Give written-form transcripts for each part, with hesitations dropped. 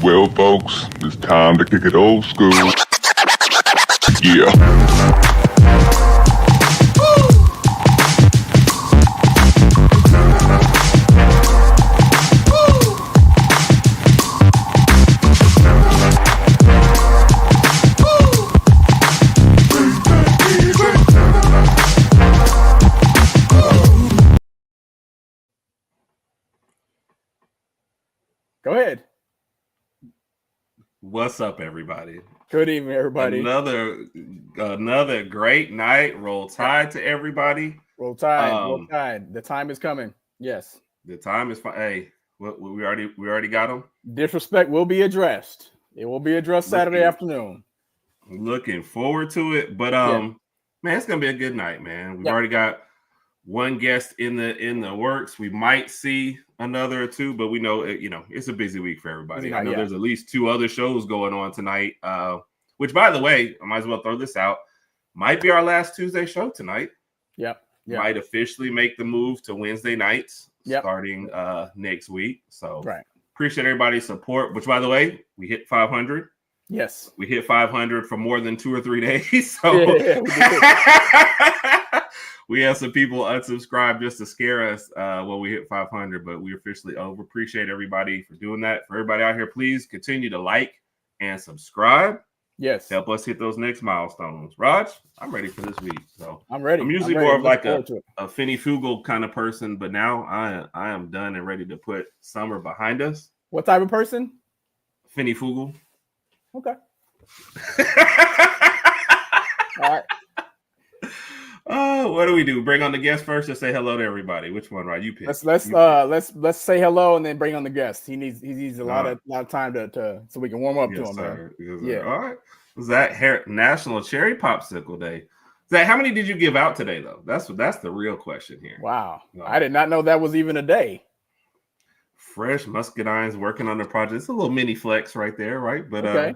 Well, folks, it's time to kick it old school. Yeah. Go ahead. What's up, everybody? Good evening, everybody. Another great night. Roll Tide to everybody. Roll Tide. Roll Tide. The time is coming. Yes. The time is fine. Hey, we already got them. Disrespect will be addressed. It will be addressed Saturday afternoon. Looking forward to it. But man, it's gonna be a good night, man. We've already got one guest in the works. We might see another or two, but we know it's a busy week for everybody. I know there's at least 2 other shows going on tonight. Which, by the way, I might as well throw this out. Might be our last Tuesday show tonight. Yep. Might officially make the move to Wednesday nights starting next week. So appreciate everybody's support. Which, by the way, we hit 500. Yes, we hit 500 for more than 2 or 3 days. So we had some people unsubscribe just to scare us when we hit 500, but we officially over. Appreciate everybody for doing that. For everybody out here, please continue to like and subscribe. Yes, help us hit those next milestones. Raj, I'm ready for this week. So I'm ready. I'm usually more of like a Finny Fugal kind of person, but now I am done and ready to put summer behind us. What type of person? Finny Fugal. Okay. All right. Oh, what do we do? Bring on the guest first or say hello to everybody? Which one, right? You pick. Let's say hello and then bring on the guest. He needs a lot of time to so we can warm up to him, man. Yeah. All right. Was that National Cherry Popsicle Day? Zach, how many did you give out today, though? That's the real question here. Wow. I did not know that was even a day. Fresh Muscadines working on the project. It's a little mini flex right there, right? But okay.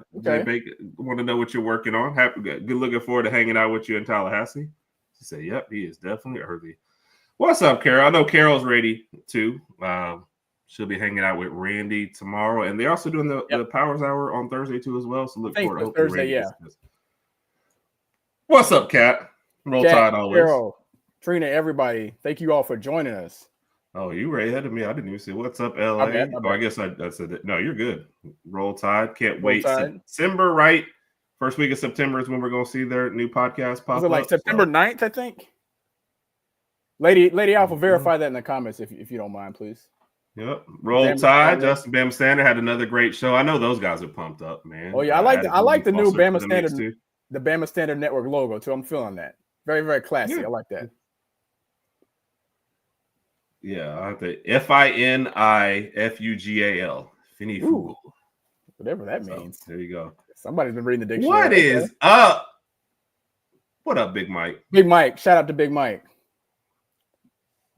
Want to know what you're working on. Good looking forward to hanging out with you in Tallahassee. She said, "Yep, he is definitely early." What's up, Carol? I know Carol's ready too. She'll be hanging out with Randy tomorrow, and they're also doing the Powers Hour on Thursday too as well. So look forward to Thursday. Yeah. What's up, Kat? Roll Tide always. Carol, Trina, everybody, thank you all for joining us. Oh, you were ahead of me. I didn't even see. What's up, LA? I guess I said that. No, you're good. Roll Tide. Can't wait. September, right? First week of September is when we're going to see their new podcast pop up. Was it like September 9th, I think? Lady Alpha, verify that in the comments if you don't mind, please. Yep. Roll Tide. Justin Bama Standard had another great show. I know those guys are pumped up, man. Oh, yeah. I like the new Bama Standard, the Bama Standard Network logo, too. I'm feeling that. Very, very classy. I like that. Yeah, I have to FINIFUGAL. Finny Fugal. Whatever that means. There you go. Somebody's been reading the dictionary. What is up? What up, Big Mike? Big Mike. Shout out to Big Mike.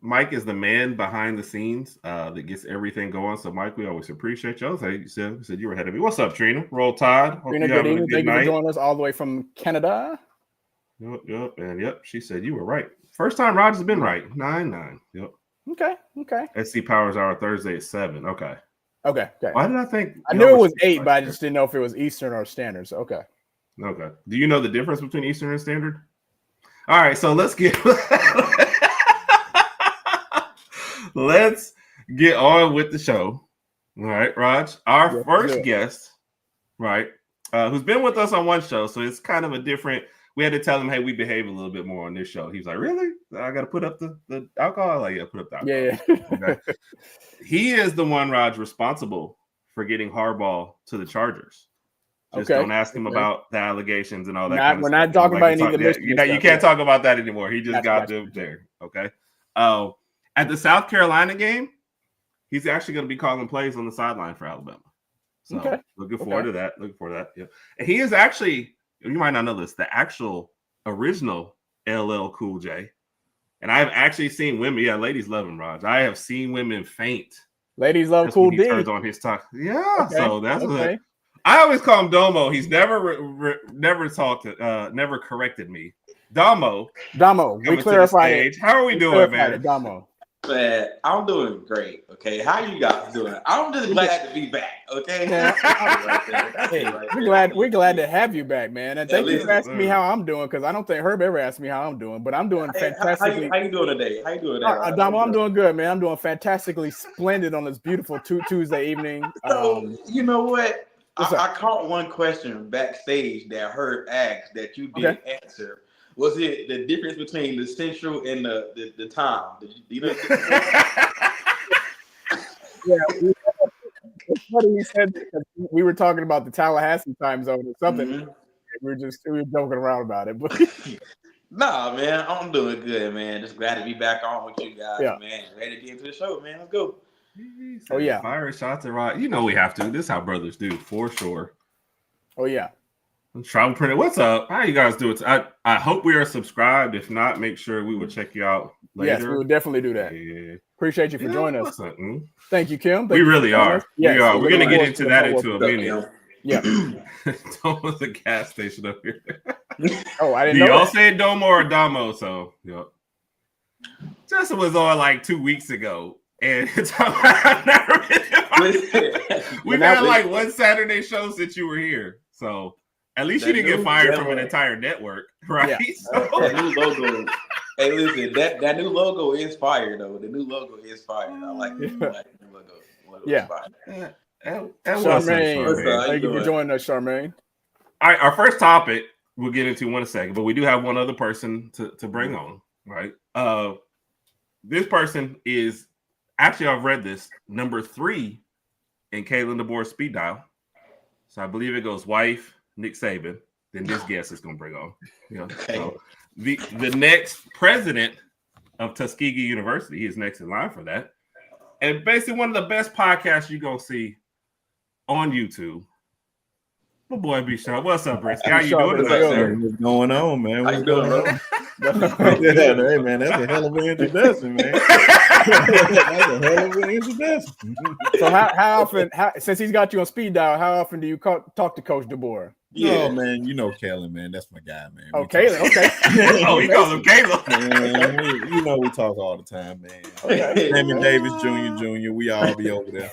Mike is the man behind the scenes that gets everything going. So, Mike, we always appreciate you. You said you were ahead of me. What's up, Trina? Roll Tide. Trina, good evening. Thank you for joining us all the way from Canada. Yep. She said you were right. First time Roger's been right. 9-9. Yep. Okay. SC Powers Hour Thursday at 7. Okay. Why did I think? I knew it was 8, but I just didn't know if it was Eastern or Standard. So, okay. Do you know the difference between Eastern and Standard? All right. So let's get on with the show. All right, Raj. Our first guest, right, who's been with us on one show, so it's kind of a different. We had to tell him, hey, we behave a little bit more on this show. He was like, really? I got to put up the alcohol? Like, yeah, put up the alcohol. Yeah. Okay. He is the one, Raj, responsible for getting Harbaugh to the Chargers. Just don't ask him about the allegations and all that kind of stuff. We're not talking about any of the mystery stuff. You can't talk about that anymore. He just got them there. Okay. At the South Carolina game, he's actually going to be calling plays on the sideline for Alabama. So looking forward to that. Yeah. And he is actually, you might not know this, the actual original LL Cool J. And I have actually seen women. Yeah, ladies love him, Raj. I have seen women faint. Ladies love Cool D. He turns on his talk. Yeah. So that's what I always call him Domo. He's never never corrected me. Domo. We clarified it. How are we doing, man? Domo. Man, I'm doing great. Okay, how you guys doing? I'm just glad to be back. Okay, we're glad to have you back, man. And thank you for asking me how I'm doing, because I don't think Herb ever asked me how I'm doing, but I'm doing fantastically. How you doing today? How you doing today? Damo, I'm doing good, man. I'm doing fantastically splendid on this beautiful Tuesday evening. So you know what? I caught one question backstage that Herb asked that you didn't answer. Was it the difference between the central and the time? You know? Yeah, it's funny he said that, we were talking about the Tallahassee time zone or something. Mm-hmm. We were joking around about it, but nah, man, I'm doing good, man. Just glad to be back on with you guys, man. Ready to get into the show, man. Let's go. Oh yeah, fire shots at Rod. You know we have to. This is how brothers do, for sure. Oh yeah. Travel Printer, what's up? How you guys doing? I hope we are subscried. If not, make sure we will check you out later. Yes, we will definitely do that. Yeah. Appreciate you for joining us. Thank you, Kim. We really are. Yes, we are. We're going to get into that into a minute. Yeah. Domo's a gas station up here. Oh, I didn't know. Y'all say Domo or Damo? So, yep. Justin was on like 2 weeks ago. And I've never been we've had like one Saturday show since you were here. So, at least you didn't get fired from an entire network, right? Yeah. So. That new logo. Hey, listen, that new logo is fire, though. The new logo is fire. I like the new logo. Yeah. Charmaine. Thank you for joining us, Charmaine. All right, our first topic we'll get into in a second, but we do have one other person to bring on, right? This person is actually, I've read this, number 3 in Kalen DeBoer's speed dial. So I believe it goes wife, Nick Saban, then this guest is going to bring on. You know, so the next president of Tuskegee University, he is next in line for that. And basically one of the best podcasts you're going to see on YouTube. My boy B-Shaw. What's up, Brisky? How you doing today? What's going on, man? How you doing, bro? Hey, man, that's a hell of an introduction, man. That's a hell of an introduction. So how often, since he's got you on speed dial, how often do you talk to Coach DeBoer? Yeah, oh, man, you know Kalen, man. That's my guy, man. Oh, Kalen, okay. Oh, he calls him Kalen. Man, you know we talk all the time, man. Okay. Sammy Davis Jr., we all be over there.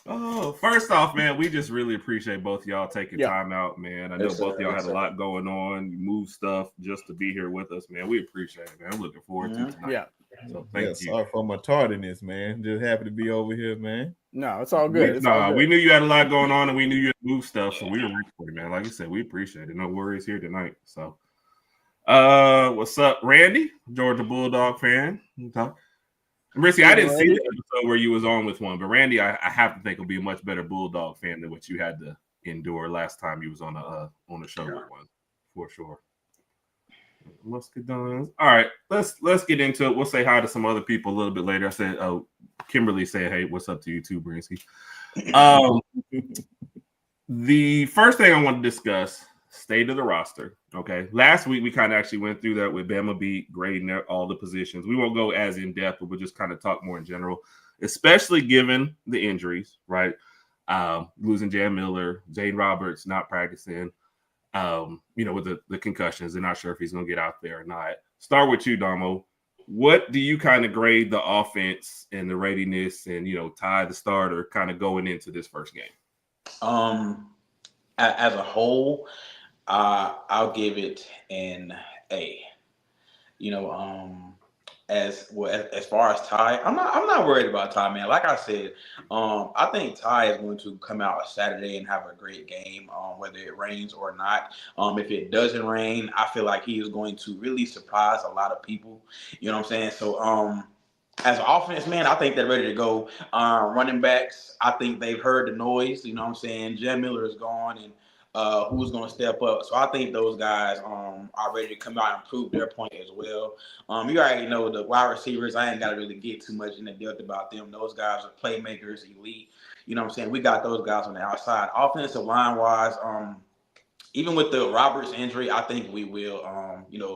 Oh, first off, man, we just really appreciate both of y'all taking time out, man. I know both of y'all had a lot going on. You moved stuff just to be here with us, man. We appreciate it, man. I'm looking forward to it tonight. Yeah. So thank you. Sorry for my tardiness, man. Just happy to be over here, man. No, it's all good. We knew you had a lot going on, and we knew you had moved stuff, so we were ready for you, man. Like I said, we appreciate it. No worries here tonight. So, what's up, Randy, Georgia Bulldog fan? Rissy, I didn't see the episode where you was on with one, but Randy, I have to think will be a much better Bulldog fan than what you had to endure last time you was on a show with one, for sure. Let's get done. All right, let's get into it. We'll say hi to some other people a little bit later. I said, Kimberly said, "Hey, what's up to you too, Brinsky?" The first thing I want to discuss, state of the roster. Okay, last week we kind of actually went through that with Bama Beat grading all the positions. We won't go as in depth, but we'll just kind of talk more in general, especially given the injuries, right? Losing Jan Miller, Jane Roberts not practicing. With the concussions, they're not sure if he's going to get out there or not. Start with you, Damo. What do you kind of grade the offense and the readiness and, Ty, the starter, kind of going into this first game? As a whole, I'll give it an A. As far as Ty, I'm not worried about Ty, man. Like I said, I think Ty is going to come out Saturday and have a great game, whether it rains or not. If it doesn't rain, I feel like he is going to really surprise a lot of people. You know what I'm saying? So, as an offense, man, I think they're ready to go. Running backs, I think they've heard the noise. You know what I'm saying? Jan Miller is gone, and who's going to step up. So I think those guys are ready to come out and prove their point as well. You already know the wide receivers. I ain't got to really get too much in the depth about them. Those guys are playmakers, elite. You know what I'm saying? We got those guys on the outside. Offensive line-wise, even with the Roberts injury, I think we will,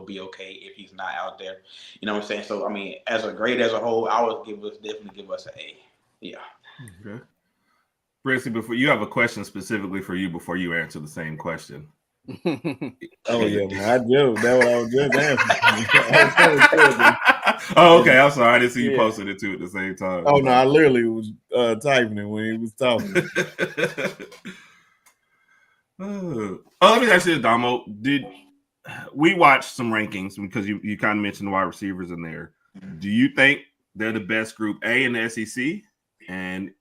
be okay if he's not out there. You know what I'm saying? So, I mean, as a grade as a whole, I would definitely give us an A. Yeah. Okay. Brissy, before you have a question specifically for you before you answer the same question. Oh yeah, man. That's what I was just answering. Oh, okay. I'm sorry. I didn't see you posted it too at the same time. Oh no, I literally was typing it when he was talking. Let me ask you this, Damo. Did we watch some rankings because you kind of mentioned the wide receivers in there? Do you think they're the best group A in the SEC and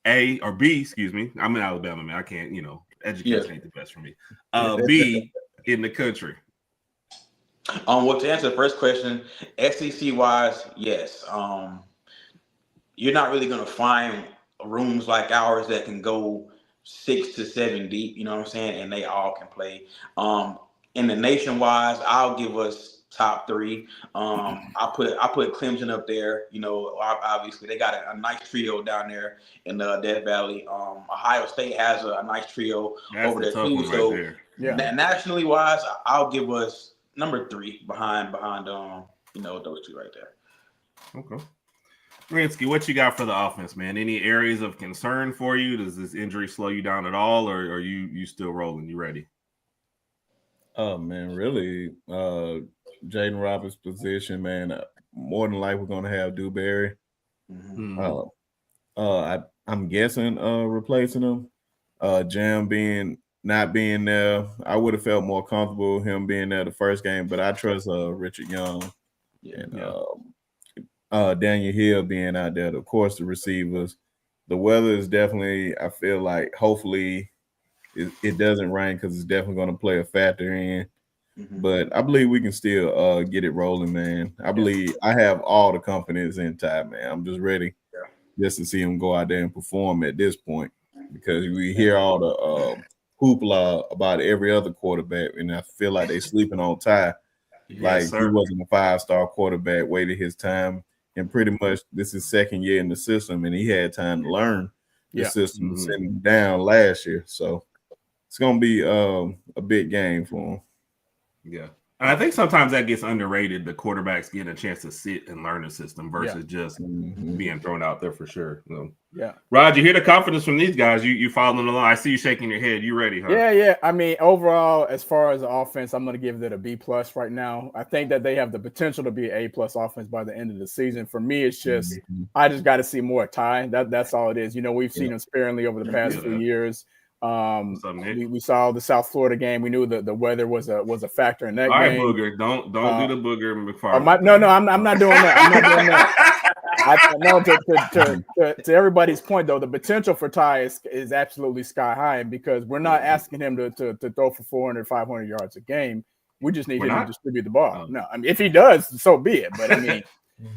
A or B? Excuse me. I'm in Alabama, man. I can't. Education ain't the best for me. B in the country. Well, to answer the first question, SEC wise, yes. You're not really gonna find rooms like ours that can go 6 to 7 deep. You know what I'm saying? And they all can play. In the nation wise, I'll give us top 3. I put Clemson up there. Obviously they got a nice trio down there in Death Valley. Ohio State has a nice trio over there too. So right there. Nationally wise, I'll give us number 3 behind those 2 right there. Okay. Rinsky, what you got for the offense, man? Any areas of concern for you? Does this injury slow you down at all, or are you still rolling? You ready? Oh man, really, Jaden Roberts' position, man. More than likely, we're gonna have Dewberry. I'm guessing replacing him. Jam not being there, I would have felt more comfortable him being there the first game, but I trust Richard Young and Daniel Hill being out there. Of course, the receivers. The weather is definitely, I feel like, hopefully it doesn't rain because it's definitely going to play a factor in. But I believe we can still get it rolling, man. I believe I have all the confidence in Ty, man. I'm just ready just to see him go out there and perform at this point because we hear all the hoopla about every other quarterback, and I feel like they sleeping on Ty. He wasn't a 5-star quarterback, waited his time, and pretty much this is second year in the system, and he had time to learn the system, sitting down last year. So it's gonna be a big game for him. Yeah. And I think sometimes that gets underrated. The quarterbacks getting a chance to sit and learn the system versus just being thrown out there for sure. So, Rod, you hear the confidence from these guys. You following along. I see you shaking your head. You ready, huh? Yeah. I mean, overall, as far as the offense, I'm going to give it a B+ right now. I think that they have the potential to be an A+ offense by the end of the season. For me, it's just I just got to see more Ty. That's all it is. We've seen him sparingly over the past few years. We saw the South Florida game. We knew that the weather was a factor in that game. All right, Booger, don't do the Booger McFarland. I'm not doing that. I'm not doing that. I know to everybody's point though, the potential for Ty is absolutely sky high because we're not asking him to throw for 400, 500 yards a game. We just need him to distribute the ball. No, I mean if he does, so be it. But I mean,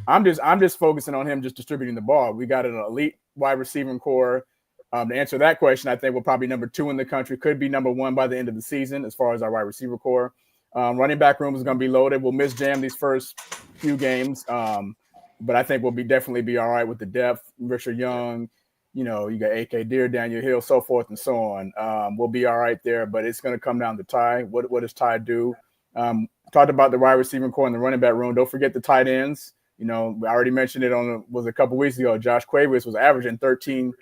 I'm just focusing on him just distributing the ball. We got an elite wide receiving core. To answer that question, I think we're probably number 2 in the country, could be number 1 by the end of the season as far as our wide receiver core. Running back room is going to be loaded. We'll miss Jam these first few games, but I think we'll definitely be all right with the depth. Richard Young, you got AK Deer, Daniel Hill, so forth and so on. We'll be all right there, but it's going to come down to Ty. What does Ty do? Talked about the wide receiving core and the running back room. Don't forget the tight ends. I already mentioned it was a couple weeks ago. Josh Quavis was averaging 13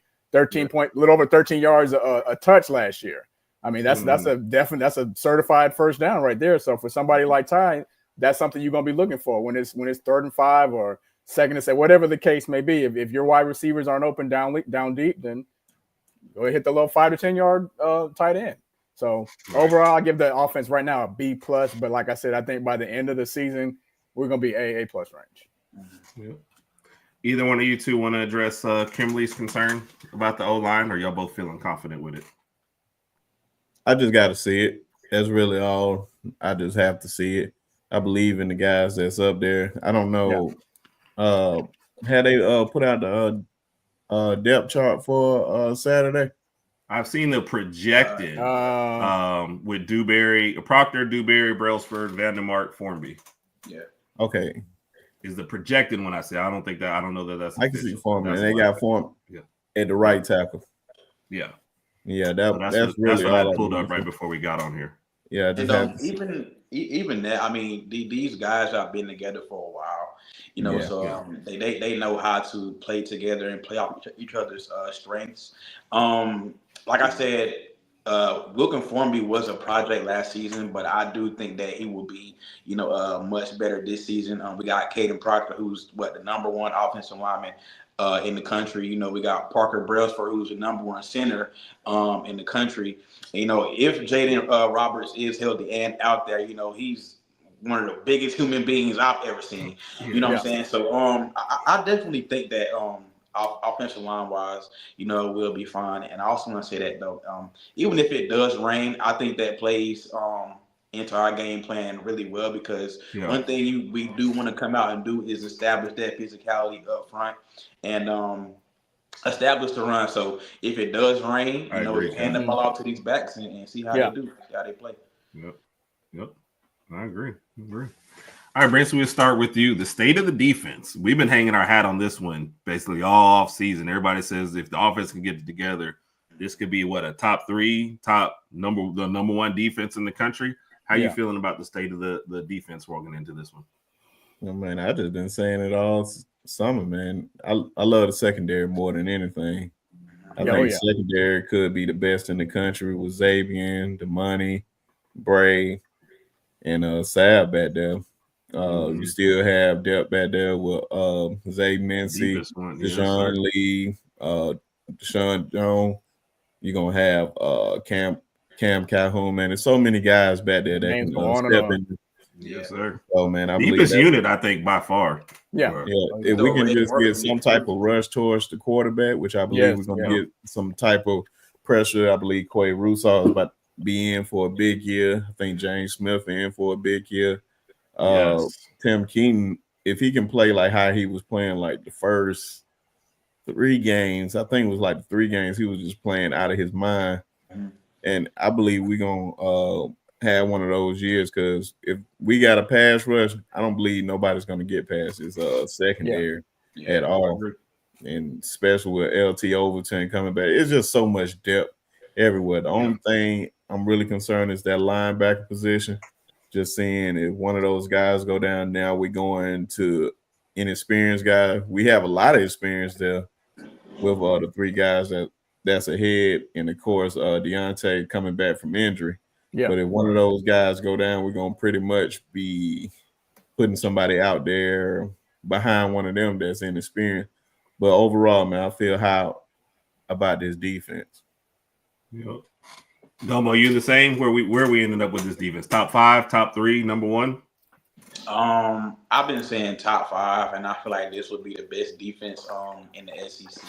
point, little over 13 yards a touch last year. I mean, that's a certified first down right there. So for somebody like Ty, that's something you're gonna be looking for when it's 3rd and 5 or 2nd and 7, whatever the case may be. If your wide receivers aren't open down deep, then go ahead, hit the little 5 to 10 yard tight end. So overall, I give the offense right now a B+. But like I said, I think by the end of the season, we're gonna be A+ range. Yeah. Either one of you two want to address Kimberly's concern about the O-line, or y'all both feeling confident with it? I just got to see it. That's really all. I just have to see it. I believe in the guys that's up there. I don't know. Had they put out the depth chart for Saturday? I've seen the projected with Dewberry, Proctor, Dewberry, Brailsford, Vandermark, Formby. Yeah. Okay. Is the projected one I say. I don't know that that's I can see Form, and they got Form at the right tackle. Yeah. Yeah, that's really what all I pulled up right before we got on here. Yeah, even that, I mean, these guys have been together for a while, they know how to play together and play off each other's strengths. Like I said, Wilkin Formby was a project last season, but I do think that he will be, much better this season. We got Caden Proctor, who's the number one offensive lineman in the country. We got Parker Brailsford, who's the number one center in the country. If Jaden Roberts is healthy and out there, he's one of the biggest human beings I've ever seen. You know what I'm saying? So I definitely think that offensive line wise, we'll be fine. And I also want to say that though, even if it does rain, I think that plays into our game plan really well, because one thing we do want to come out and do is establish that physicality up front and establish the run. So if it does rain, we hand the ball off to these backs and see how they do, see how they play. Yep. I agree. All right, Brent, so we'll start with you. The state of the defense. We've been hanging our hat on this one basically all off season. Everybody says if the offense can get it together, this could be a top number one defense in the country. How you feeling about the state of the defense walking into this one? Oh, man, I just been saying it all summer, man. I love the secondary more than anything. I think secondary could be the best in the country with Xavier, Damani, Bray, and Sab back there. You still have depth back there with Zay Mincy, Deshaun Lee, Deshaun Jones. You're gonna have Cam Calhoun, man. There's so many guys back there that can step in. Yes, sir. Oh man, I deepest unit, I think, by far. Yeah. If we can just get some type of rush towards the quarterback, which I believe we're gonna get some type of pressure. I believe Quay Russo is about to be in for a big year. I think James Smith in for a big year. Tim Keaton, if he can play like how he was playing like the first 3 games, I think it was like the 3 games he was just playing out of his mind. And I believe we're gonna have one of those years, because if we got a pass rush, I don't believe nobody's gonna get past his secondary at all. And especially with LT Overton coming back, it's just so much depth everywhere. The only thing I'm really concerned is that linebacker position. Just seeing if one of those guys go down, now we're going to inexperienced guy. We have a lot of experience there with the 3 guys that's ahead, and of course Deontay coming back from injury. But if one of those guys go down, we're gonna pretty much be putting somebody out there behind one of them that's inexperienced. But overall, man, I feel how about this defense. Domo, you the same? Where we ended up with this defense? Top 5, top 3, number 1? I've been saying top 5, and I feel like this would be the best defense in the SEC.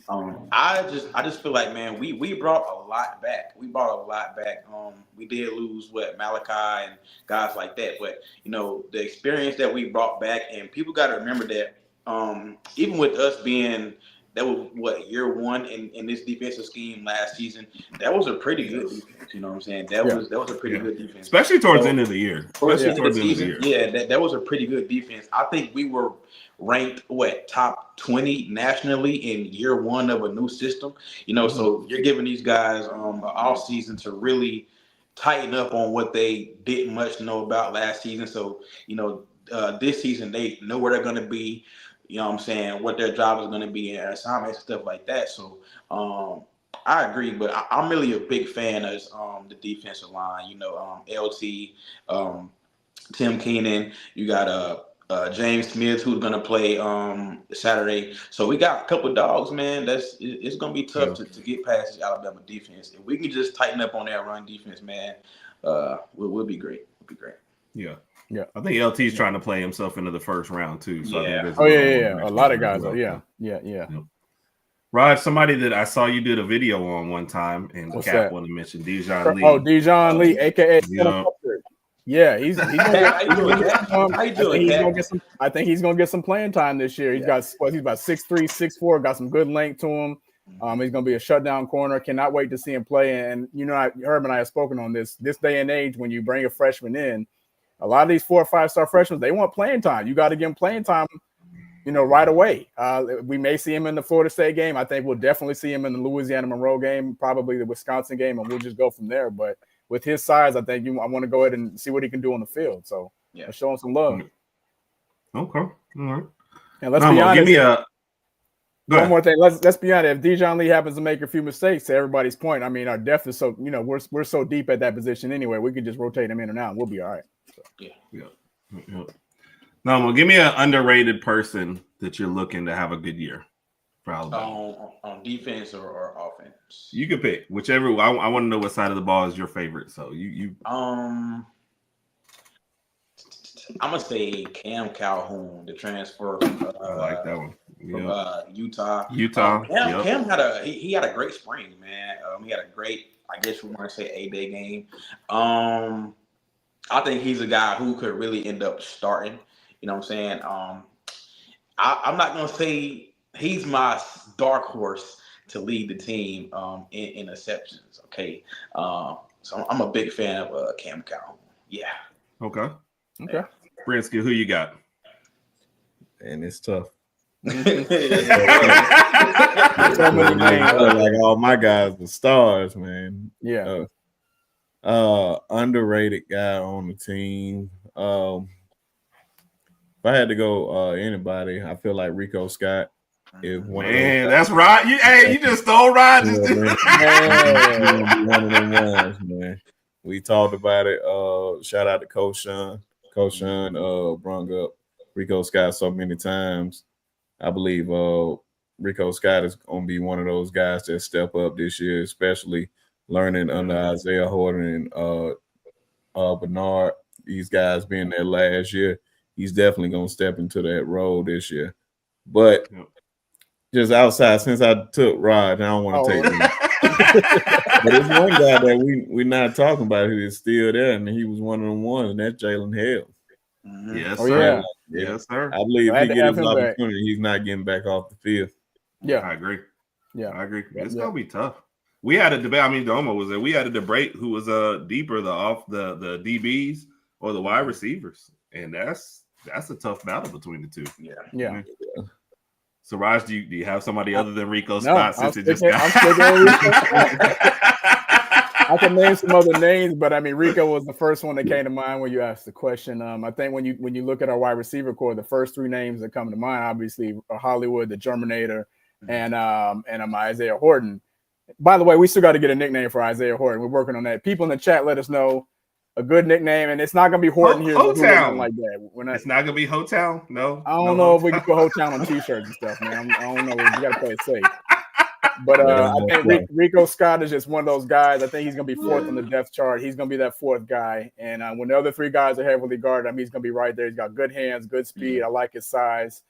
I just feel like, man, we brought a lot back. We did lose Malachi and guys like that, but the experience that we brought back, and people got to remember that even with us being that was year 1 in this defensive scheme last season. That was a pretty good defense. You know what I'm saying? That was a pretty good defense, especially towards the end of the year. Towards the end of the season, that was a pretty good defense. I think we were ranked top 20 nationally in year 1 of a new system. So you're giving these guys an off season to really tighten up on what they didn't much know about last season. So this season they know where they're going to be. You know what I'm saying, what their job is going to be and assignments and stuff like that. So I agree, but I'm really a big fan of the defensive line. LT, Tim Keenan, you got James Smith, who's going to play Saturday. So we got a couple of dogs, man. It's going to be tough to get past this Alabama defense. If we can just tighten up on that run defense, man, we'll be great. We'll be great. Yeah, I think LT is trying to play himself into the first round too. So I think a lot of guys. Rod, somebody that I saw you did a video on one time, and Cap wanted to mention Dijon Lee. Oh, Dijon Lee, aka he's I think he's gonna get some playing time this year. He's about 6'3", 6'4", got some good length to him. He's gonna be a shutdown corner. Cannot wait to see him play. And Herb and I have spoken on this day and age. When you bring a freshman in, a lot of these 4 or 5 star freshmen, they want playing time. You got to give them playing time, right away. We may see him in the Florida State game. I think we'll definitely see him in the Louisiana Monroe game, probably the Wisconsin game, and we'll just go from there. But with his size, I think I want to go ahead and see what he can do on the field. So show him some love. Okay, all right. And let's be honest. One more thing. Let's be honest. If Dijon Lee happens to make a few mistakes, to everybody's point, I mean, our depth is so we're so deep at that position anyway. We can just rotate him in and out, and we'll be all right. So. Yeah. No, give me an underrated person that you're looking to have a good year for Alabama. On defense or offense? You can pick whichever. I want to know what side of the ball is your favorite. So you. I'm gonna say Cam Calhoun, the transfer from I like that one. From Utah. Cam had a great spring, man. He had a great, I guess we want to say, A-Day game. I think he's a guy who could really end up starting. You know what I'm saying? I'm not gonna say he's my dark horse to lead the team in interceptions. Okay, so I'm a big fan of Cam Calhoun. Yeah. Okay. Brinsky, who you got? And it's tough. So many names. Like all my guys were stars, man. Yeah. Underrated guy on the team. If I had to go anybody, I feel like Rico Scott is one of those. That's right. You just stole Rod. One of them ones, man. We talked about it. Shout out to Coach Sean. Coach Sean brung up Rico Scott so many times. I believe Rico Scott is going to be one of those guys that step up this year, especially learning under Isaiah Horton and Bernard. These guys being there last year, he's definitely going to step into that role this year. But just outside, since I took Rod, I don't want to take him. But there's one guy that we're not talking about who is still there, and he was one of them ones, and that's Jalen Hales. Yes, sir. Yeah. Yes, sir. I believe if he gets his opportunity, he's not getting back off the field. Yeah, I agree. Yeah, I agree. It's gonna be tough. We had a debate. I mean, Domo was there. We had a debate who was deeper, the DBs or the wide receivers, and that's a tough battle between the two. Yeah. So, Raj, do you have somebody other than Rico Scott? I'm still going I can name some other names, but I mean, Rico was the first one that came to mind when you asked the question. I think when you look at our wide receiver core, the first three names that come to mind, obviously, are Hollywood, the Germinator, and Isaiah Horton. By the way, we still got to get a nickname for Isaiah Horton. We're working on that. People in the chat let us know a good nickname, and it's not going to be Horton here. Hotown. Like that. It's not going to be Hotown? No? I don't know if we can put Hotown on T-shirts and stuff, man. I don't know. We got to play it safe. But I think Rico Scott is just one of those guys. I think he's going to be fourth on the depth chart. He's going to be that fourth guy. And when the other three guys are heavily guarded, he's going to be right there. He's got good hands, good speed. I like his size.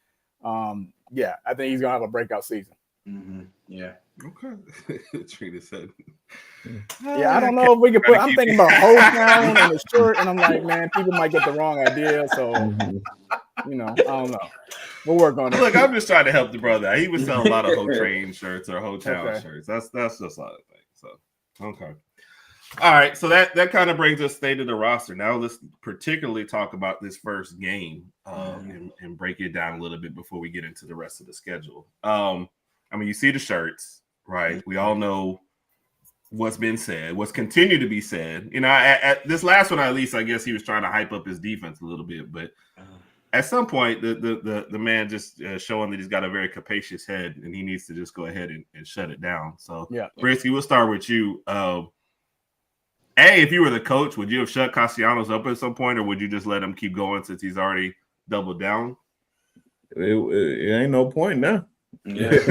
I think he's going to have a breakout season. Yeah. Okay. Trina said. Yeah, I don't know if we could put. I'm thinking about Hotown on the shirt, and I'm like, man, people might get the wrong idea. So, I don't know. We'll work on it. Look, I'm just trying to help the brother. He was selling a lot of Ho-Train shirts or Hotown shirts. That's just a thing. So, okay. All right. So that kind of brings us state of the roster. Now let's particularly talk about this first game and break it down a little bit before we get into the rest of the schedule. I mean, you see the shirts, right? We all know what's been said, what's continued to be said. At this last one, at least, I guess he was trying to hype up his defense a little bit. But at some point, the man just showing that he's got a very capacious head, and he needs to just go ahead and shut it down. So, Brinsky, we'll start with you. If you were the coach, would you have shut Castellanos up at some point, or would you just let him keep going since he's already doubled down? It ain't no point now. Yeah. You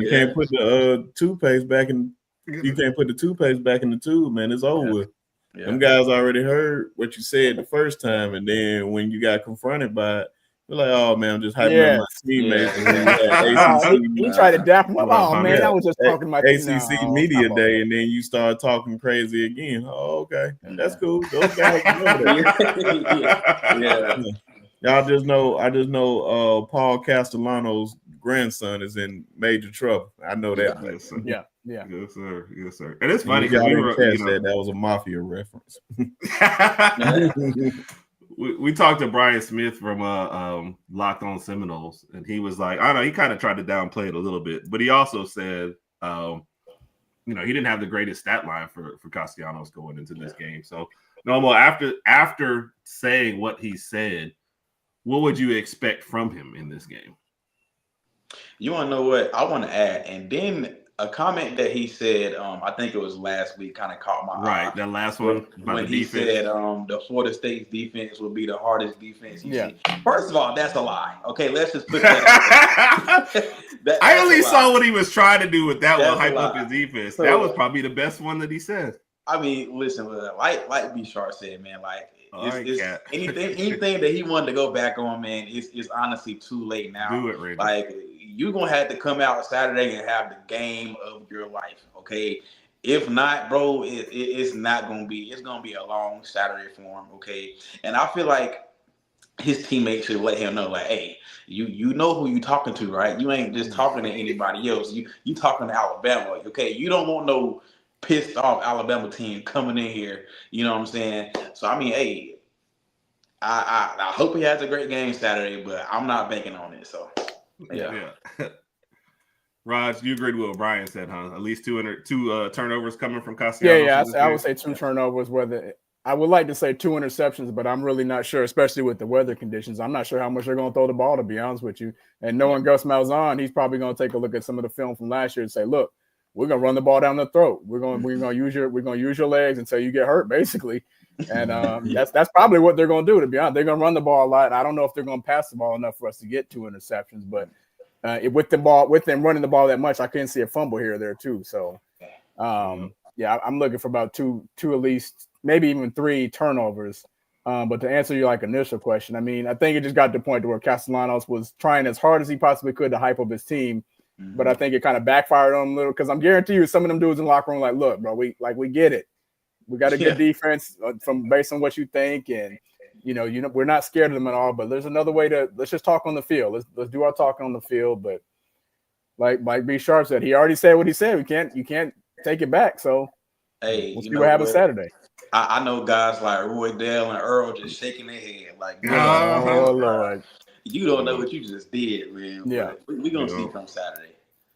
can't put the toothpaste back in. You can't put the toothpaste back in the tube, man. It's over with. Yeah. Them guys already heard what you said the first time, and then when you got confronted by it, you're like, "Oh man, I'm just hyping up my teammates." He tried to dap him up. Oh man, I was just talking about ACC media day, and then you start talking crazy again. Oh, okay, that's cool. Those guys, I just know Paul Castellanos' grandson is in major trouble. I know that. Yeah. Yes, sir. And it's funny because that was a mafia reference. we talked to Brian Smith from Locked On Seminoles, and he was like, I don't know, he kind of tried to downplay it a little bit, but he also said, he didn't have the greatest stat line for Castellanos going into this game. So, Nomo, after saying what he said, what would you expect from him in this game? You want to know what I want to add? And then a comment that he said, I think it was last week, kind of caught my eye. Right, that last one when he said the Florida State's defense will be the hardest defense he's seen. First of all, that's a lie. Okay, let's just put that out. I only saw what he was trying to do with that one, hype up his defense. So, that was probably the best one that he said. I mean, listen, like B Sharp said, man, like anything that he wanted to go back on, man, is honestly too late now. Do it, Randy. Like, you're gonna have to come out Saturday and have the game of your life, okay? If not, bro, it's not gonna be. It's gonna be a long Saturday for him, okay? And I feel like his teammates should let him know, like, hey, you know who you talking to, right? You ain't just talking to anybody else. You talking to Alabama, okay? You don't want no pissed off Alabama team coming in here. You know what I'm saying? So I mean, hey, I hope he has a great game Saturday, but I'm not banking on it. So yeah. Raj, you agreed with what Brian said, huh? At least two turnovers coming from Castellanos. Yeah. I would say 2 turnovers. Whether I would like to say 2 interceptions, but I'm really not sure, especially with the weather conditions. I'm not sure how much they're going to throw the ball, to be honest with you. And knowing Gus Malzahn, he's probably going to take a look at some of the film from last year and say, "Look, we're going to run the ball down the throat. We're going to use your legs until you get hurt, basically." And that's probably what they're going to do. To be honest, they're going to run the ball a lot. I don't know if they're going to pass the ball enough for us to get 2 interceptions, but with them running the ball that much, I couldn't see a fumble here or there too. So, I'm looking for about two at least, maybe even 3 turnovers. But to answer your initial question, I mean, I think it just got to the point to where Castellanos was trying as hard as he possibly could to hype up his team. But I think it kind of backfired on him a little, because I'm guarantee you some of them dudes in the locker room like, look, bro, we get it. We got a good defense based on what you think, and we're not scared of them at all. But there's another way let's just talk on the field. Let's do our talking on the field. But like B Sharp said, he already said what he said. You can't take it back. So hey, we'll see what happens Saturday. I know guys like Roy Dale and Earl just shaking their head like, oh Lord. You don't know what you just did, man. Yeah, we're gonna see from Saturday.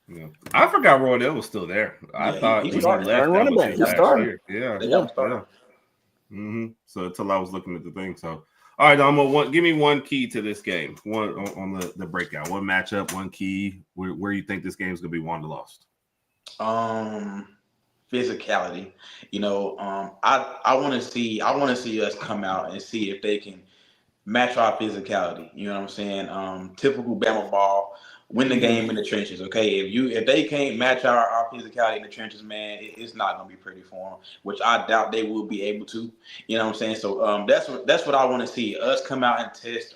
Yeah. I forgot Roydell was still there. I thought he started. Left, he started. Yeah. Mm-hmm. So until I was looking at the thing. So all right, Dom, give me one key to this game. One on the breakout. One matchup. One key. Where you think this game is gonna be won or lost? Physicality. I want to see us come out and see if they can match our physicality. You know what I'm saying? Typical Bama ball. Win the game in the trenches, okay? If they can't match our physicality in the trenches, man, it's not gonna be pretty for them. Which I doubt they will be able to. You know what I'm saying? So that's what I want to see. Us come out and test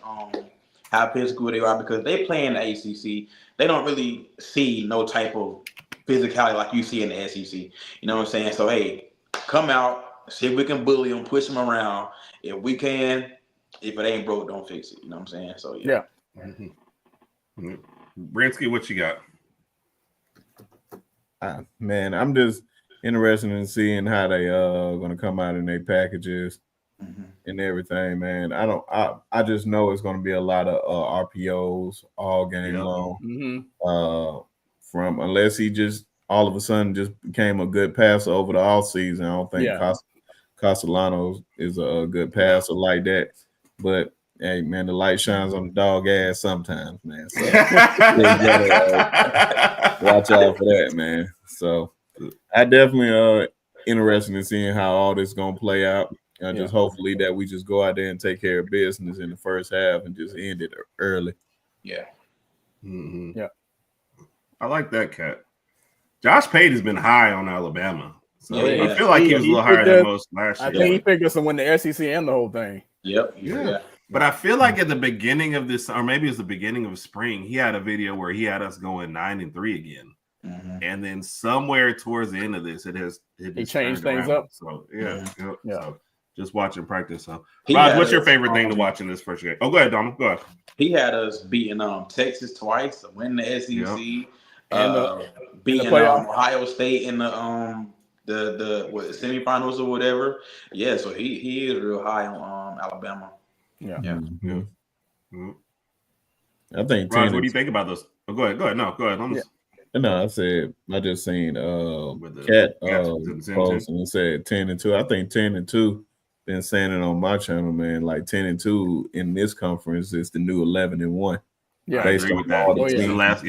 how physical they are, because they play in the ACC. They don't really see no type of physicality like you see in the SEC. You know what I'm saying? So hey, come out, see if we can bully them, push them around. If we can, if it ain't broke, don't fix it. You know what I'm saying? So yeah. Mm-hmm. Bransky, what you got? Man, I'm just interested in seeing how they going to come out in their packages and everything, man. I just know it's going to be a lot of RPOs all game long. From unless he just all of a sudden just became a good passer over the off season. I don't think Castellanos is a good passer like that. But hey, man, the light shines on the dog ass sometimes, man. So watch out for that, man. So I definitely interested in seeing how all this gonna play out. Just hopefully that we just go out there and take care of business in the first half and just end it early. Yeah. Mm-hmm. Yeah. I like that, Cat. Josh Pate has been high on Alabama. So I feel like he was a little higher than most last year. I think he picked us to win the SEC and the whole thing. Yep. Yeah. But I feel like at the beginning of this, or maybe it's the beginning of spring, he had a video where he had us going 9-3 again. And then somewhere towards the end of this, he changed things up. So So just watching practice. So Rod, what's your favorite thing to watch in this first game? Oh, go ahead, Donald. Go ahead. He had us beating Texas twice, win the SEC, and beating Ohio State in the semifinals or whatever. Yeah, so he is real high on Alabama. Yeah. I think. Raj, what do you think about this? Oh, go ahead. No, go ahead. No, I just seen Cat post and it said 10-2. I think 10-2 been saying it on my channel, man. Like 10-2 in this conference is the new 11-1. Yeah, based I agree on with that. all the teams,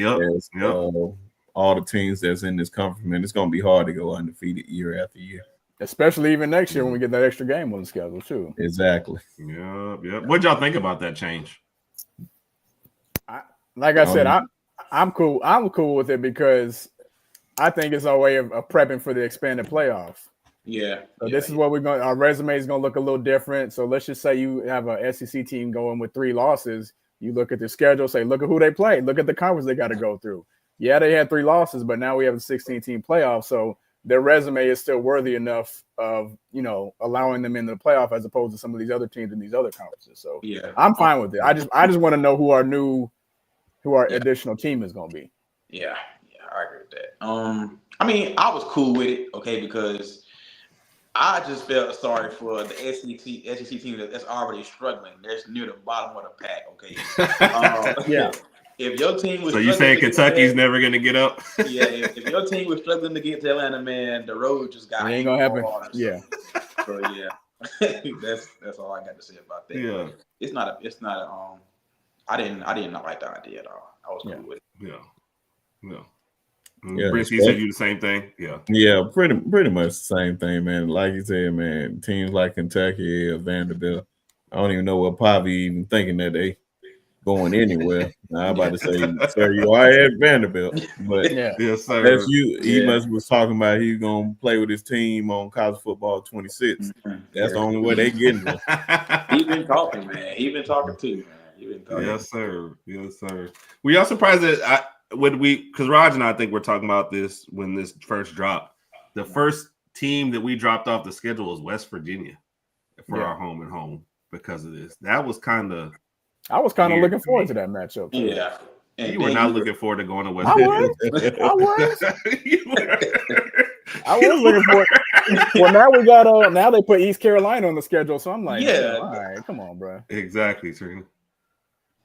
Yep. All the teams that's in this conference, man. It's gonna be hard to go undefeated year after year, especially even next year when we get that extra game on the schedule too. Exactly. Yep. What'd y'all think about that change? Like I said, I'm cool. I'm cool with it because I think it's our way of prepping for the expanded playoffs. Yeah. So this is what we're going. Our resume is going to look a little different. So let's just say you have a SEC team going with 3 losses. You look at the schedule, say, look at who they played. Look at the conference they got to go through. Yeah, they had 3 losses, but now we have a 16-team playoff. So their resume is still worthy enough of, allowing them into the playoff as opposed to some of these other teams in these other conferences. So yeah, I'm fine with it. I just want to know who our additional team is going to be. Yeah, I agree with that. I mean, I was cool with it, okay, because I just felt sorry for the SEC team that's already struggling. They're near the bottom of the pack, okay. Yeah. If your team was, so you saying Kentucky's never going to get up? Yeah, if your team was struggling to get to Atlanta, man, the road just got ain't gonna happen. Harder, yeah. So yeah, that's all I got to say about that. Yeah, but it's not I didn't like the idea at all. I was cool with it. Yeah. Brice, you said you the same thing. Yeah, pretty much the same thing, man. Like you said, man, teams like Kentucky or Vanderbilt, I don't even know what Pavi even thinking that they going anywhere. Now, I'm about to say, sir, you are at Vanderbilt, but yes, sir. That's you. He must was talking about he's gonna play with his team on college football 26. That's the only way they getting there. He been talking, man. He been talking too, man. He been talking. Yes, sir. Were y'all surprised that because Raj and I think we're talking about this when this first dropped. The first team that we dropped off the schedule was West Virginia for our home and home because of this. That was kind of. I was kind of looking forward to that matchup. Too. Yeah. And you were not looking forward to going to West Virginia. I was. I was looking forward. Well, now we got now they put East Carolina on the schedule, so I'm like, all right, come on, bro. Exactly, Trina.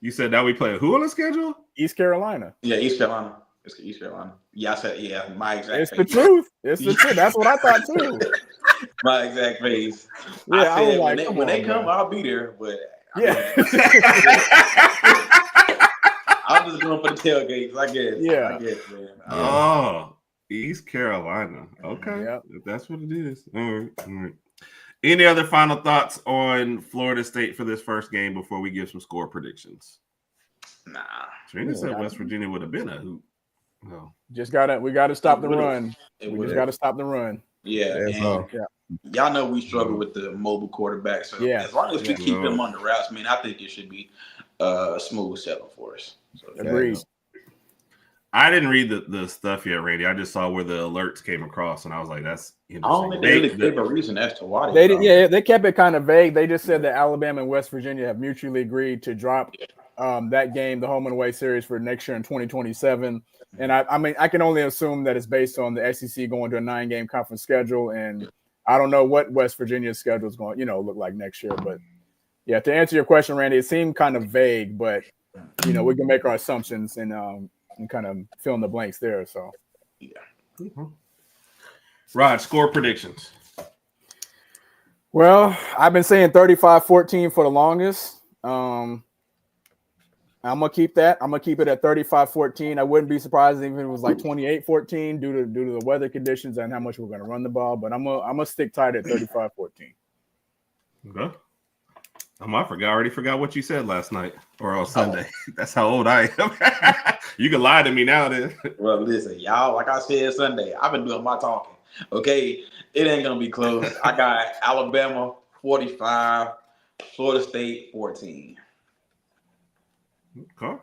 You said now we play who on the schedule? East Carolina. Yeah, East Carolina. It's East Carolina. Yeah, I said my exact. It's the truth. It's the truth. That's what I thought too. My exact face. Yeah, I was like, when they come, I'll be there, but. Yeah. I'm just going for the tailgates, I guess. Yeah. I guess, man. Oh, East Carolina. Okay. Yep. That's what it is. All right. Any other final thoughts on Florida State for this first game before we give some score predictions? Nah. Trina said West Virginia would have been a hoop. Oh. We gotta stop the run. We just gotta stop the run. Yeah. Y'all know we struggle with the mobile quarterback. So as long as we keep them on the routes, man, I think it should be a smooth sailing for us. So, agreed. I didn't read the stuff yet, Randy. I just saw where the alerts came across, and I was like, "That's interesting." I don't think they really gave a reason as to why they did. Yeah, they kept it kind of vague. They just said that Alabama and West Virginia have mutually agreed to drop that game, the home and away series, for next year in 2027. And I mean, I can only assume that it's based on the SEC going to a 9-game conference schedule, and I don't know what West Virginia's schedule is going, look like next year. But yeah, to answer your question, Randy, it seemed kind of vague, but we can make our assumptions and kind of fill in the blanks there. So yeah. Mm-hmm. Rod, score predictions. Well, I've been saying 35-14 for the longest. I'm gonna keep that. I'm gonna keep it at 35-14. I wouldn't be surprised even if it was like 28-14 due to the weather conditions and how much we're gonna run the ball. But I'm gonna stick tight at 35-14. Okay. I already forgot what you said last night or on Sunday. That's how old I am. You can lie to me now, then. Well, listen, y'all. Like I said Sunday, I've been doing my talking. Okay, it ain't gonna be close. I got Alabama 45, Florida State 14. Okay.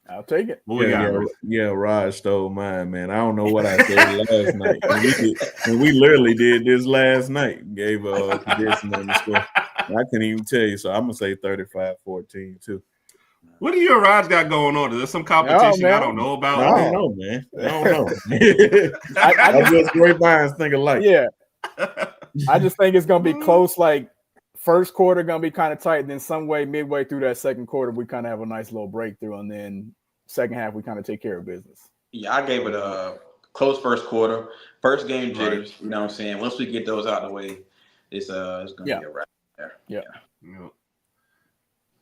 I'll take it. Raj stole mine, man. I don't know what I said last night. And we literally did this last night. Gave a prediction on the score. I couldn't even tell you, so I'm gonna say 35-14 too. What do you and Raj got going on? Is there some competition I don't know about? I don't know, man. I don't know. I just great minds think alike. Yeah. I just think it's gonna be close, like first quarter gonna be kind of tight, and then some way midway through that second quarter, we kind of have a nice little breakthrough, and then second half we kind of take care of business. Yeah, I gave it a close first quarter, first game jitters. You know what I'm saying? Once we get those out of the way, it's gonna be a wrap. Yeah.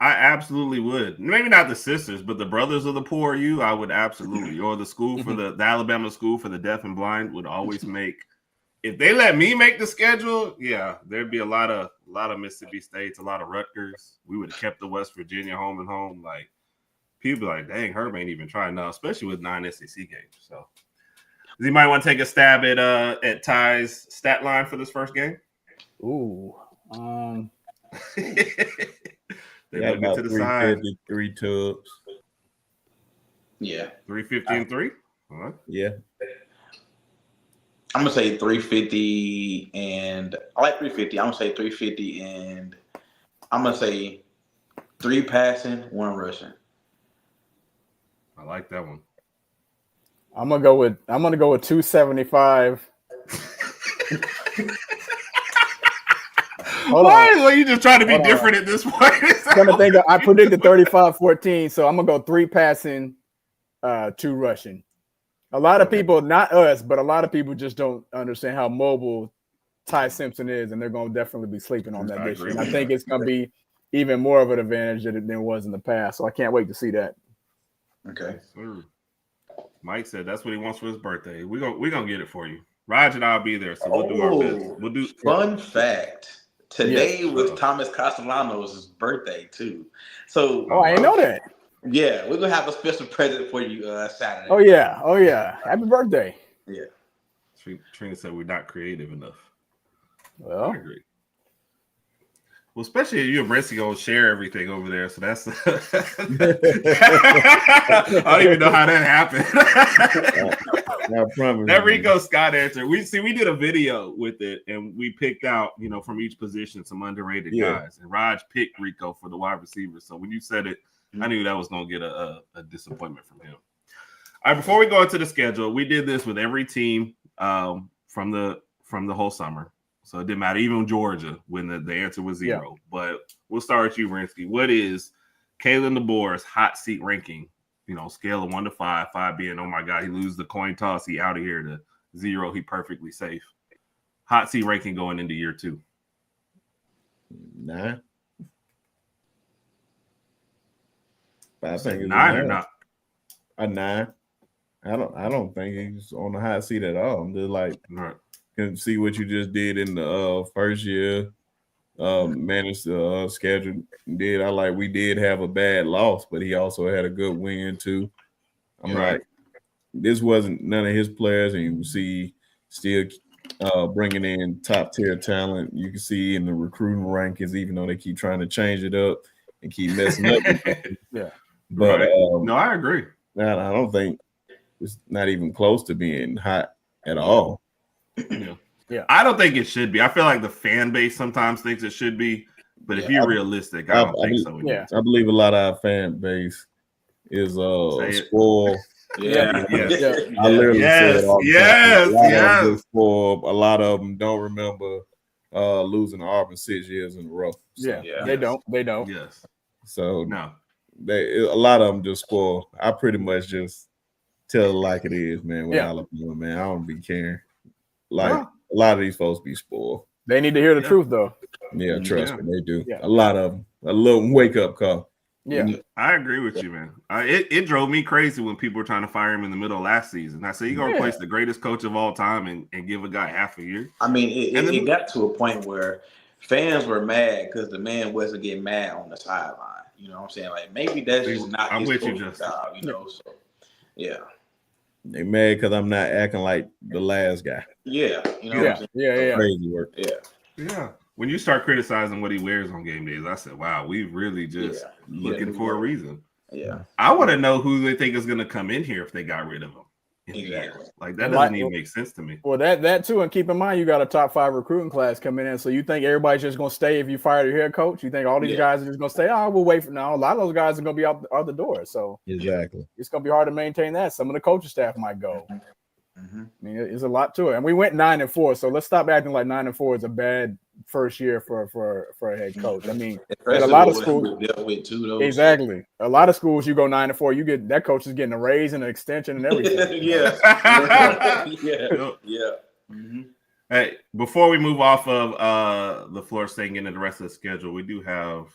I absolutely would. Maybe not the sisters, but the brothers of the poor you, I would absolutely. Or the school for the Alabama school for the deaf and blind would always make. If they let me make the schedule, yeah, there'd be a lot of Mississippi States, a lot of Rutgers. We would have kept the West Virginia home and home. Like people be like, dang, Herb ain't even trying now, especially with 9 SEC games. So, does anybody want to take a stab at Ty's stat line for this first game? Ooh, They got about 350, 3 tubs. Yeah. 350 and 3? All right. Yeah. I'm going to say 350 and I like 350. I'm going to say 350 and I'm going to say 3 passing, 1 rushing. I like that one. I'm gonna go with 275. Why are you just trying to be different at this point? I'm gonna think I predicted 35-14, so I'm gonna go 3 passing, 2 rushing. A lot of people, not us, but a lot of people just don't understand how mobile Ty Simpson is, and they're gonna definitely be sleeping on that this year. And I think it's gonna be even more of an advantage than it was in the past. So I can't wait to see that. Okay. Mike said that's what he wants for his birthday. We're gonna get it for you. Raj and I'll be there, so we'll do our best. We'll do. Fun fact: today was Thomas Castellanos' birthday too. So I didn't know that. Yeah, we're gonna have a special present for you Saturday. Oh yeah! Happy birthday! Yeah. Trina said we're not creative enough. Well, I agree. Well, especially if you and Brincy gonna share everything over there, so that's. I don't even know how that happened. That Rico Scott answer. We did a video with it, and we picked out, from each position some underrated guys, and Raj picked Rico for the wide receiver. So when you said it, I knew that was gonna get a disappointment from him. All right, before we go into the schedule, we did this with every team from the whole summer. So it didn't matter, even Georgia, when the answer was 0. Yeah. But we'll start with you, Rinsky. What is Kalen DeBoer's hot seat ranking? Scale of 1 to 5, 5 being, oh my God, he loses the coin toss, he out of here, to 0, he perfectly safe. Hot seat ranking going into year 2. 9. I think 9 or not? A 9. I don't think he's on the hot seat at all. I'm just like, can see what you just did in the first year. Managed the schedule. We did have a bad loss, but he also had a good win too. I'm like, this wasn't none of his players, and you can see still bringing in top tier talent. You can see in the recruiting rankings, even though they keep trying to change it up and keep messing up. But no, I agree. I don't think it's not even close to being hot at all. Yeah. I don't think it should be. I feel like the fan base sometimes thinks it should be, but if you're realistic, I don't think so. I believe a lot of our fan base is spoiled. Yeah. I literally said all the time. Spoiled. A lot of them don't remember losing to Auburn 6 years in a row. So, they don't. Yes. So a lot of them just spoiled. I pretty much just tell it like it is, man. With Alabama, man, I don't be caring. A lot of these folks be spoiled. They need to hear the truth, though. Yeah, trust me, they do. Yeah. A lot of them. A little wake up call. Yeah, I agree with you, man. It drove me crazy when people were trying to fire him in the middle of last season. I said, you're going to replace the greatest coach of all time and give a guy half a year? I mean, it got to a point where fans were mad because the man wasn't getting mad on the sideline. You know what I'm saying? Like, maybe that's just not his job, So, yeah. They mad because I'm not acting like the last guy. Yeah. Crazy work. Yeah. When you start criticizing what he wears on game days, I said, wow, we really just looking for a reason. Yeah. I want to know who they think is going to come in here if they got rid of him. Exactly. Like, that doesn't even make sense to me. Well, that too, and keep in mind, you got a top 5 recruiting class coming in. So you think everybody's just going to stay if you fire your head coach? You think all these guys are just going to stay? Oh, we'll wait for now. A lot of those guys are going to be out the door. So exactly, it's going to be hard to maintain that. Some of the coaching staff might go. I mean, there's a lot to it. And we went 9-4. So let's stop acting like 9-4 is a bad first year for a head coach. I mean, at a lot of schools, exactly. A lot of schools, you go 9-4, you get that coach is getting a raise and an extension and everything. Yeah. Hey, before we move off of the Florida State and get into the rest of the schedule, we do have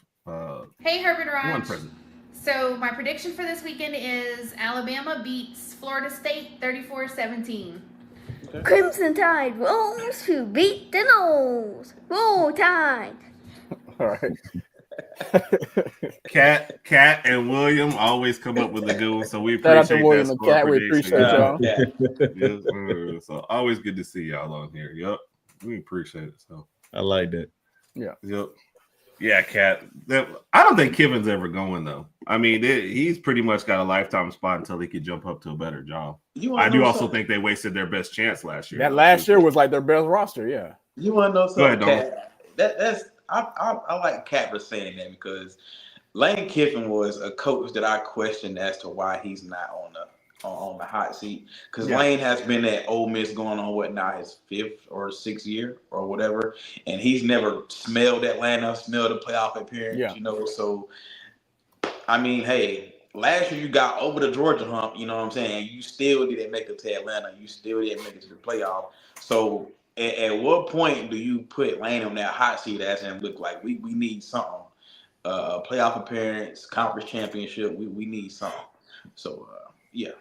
hey, HerbnRodg. one present. So my prediction for this weekend is Alabama beats Florida State 34-17. Okay. Crimson Tide rolls to beat the Noles. Roll Tide. All right. Cat and William always come up with a good one, so we Shout out to appreciate William that and score Cat. We prediction. appreciate y'all. Yes, so always good to see y'all on here. Yep, we appreciate it. So I like that. Yeah. Yep. Yeah, Cat. I don't think Kevin's ever going though. I mean, he's pretty much got a lifetime spot until he could jump up to a better job. I do also think they wasted their best chance last year. That last year was like their best roster. Yeah. You want to know something, Go ahead, Cat? I like Cat for saying that because Lane Kiffin was a coach that I questioned as to why he's not on the hot seat. Because Lane has been at Ole Miss going on what now his 5th or 6th year or whatever, and he's never smelled Atlanta, smelled a playoff appearance. Yeah. You know, so I mean, hey, last year you got over the Georgia hump. You know what I'm saying? You still didn't make it to Atlanta. You still didn't make it to the playoff. So at what point do you put Lane on that hot seat as him look like we need something? Playoff appearance, conference championship. We need something. So yeah.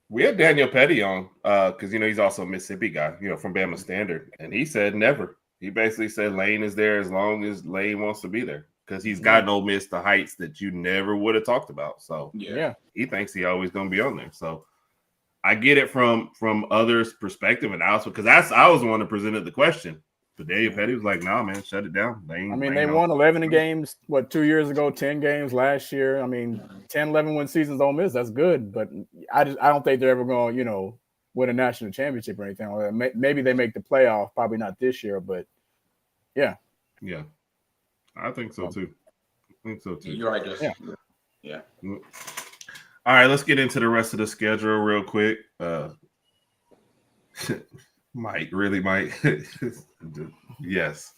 We had Daniel Petty on because he's also a Mississippi guy, from Bama Standard, and he said never. He basically said Lane is there as long as Lane wants to be there because he's gotten Ole Miss the heights that you never would have talked about. So he thinks he always going to be on there. So I get it from others' perspective, and also because I was the one that presented the question. But Daniel Petty was like, "Nah, man, shut it down." They won 11 games, 2 years ago, 10 games last year. 10, 11 win seasons Ole Miss, that's good. But I don't think they're ever going to, win a national championship or anything like that. Maybe they make the playoff, probably not this year, but yeah. Yeah. I think so too. You're right, Justin. Yeah. All right, let's get into the rest of the schedule real quick. Mike. Yes.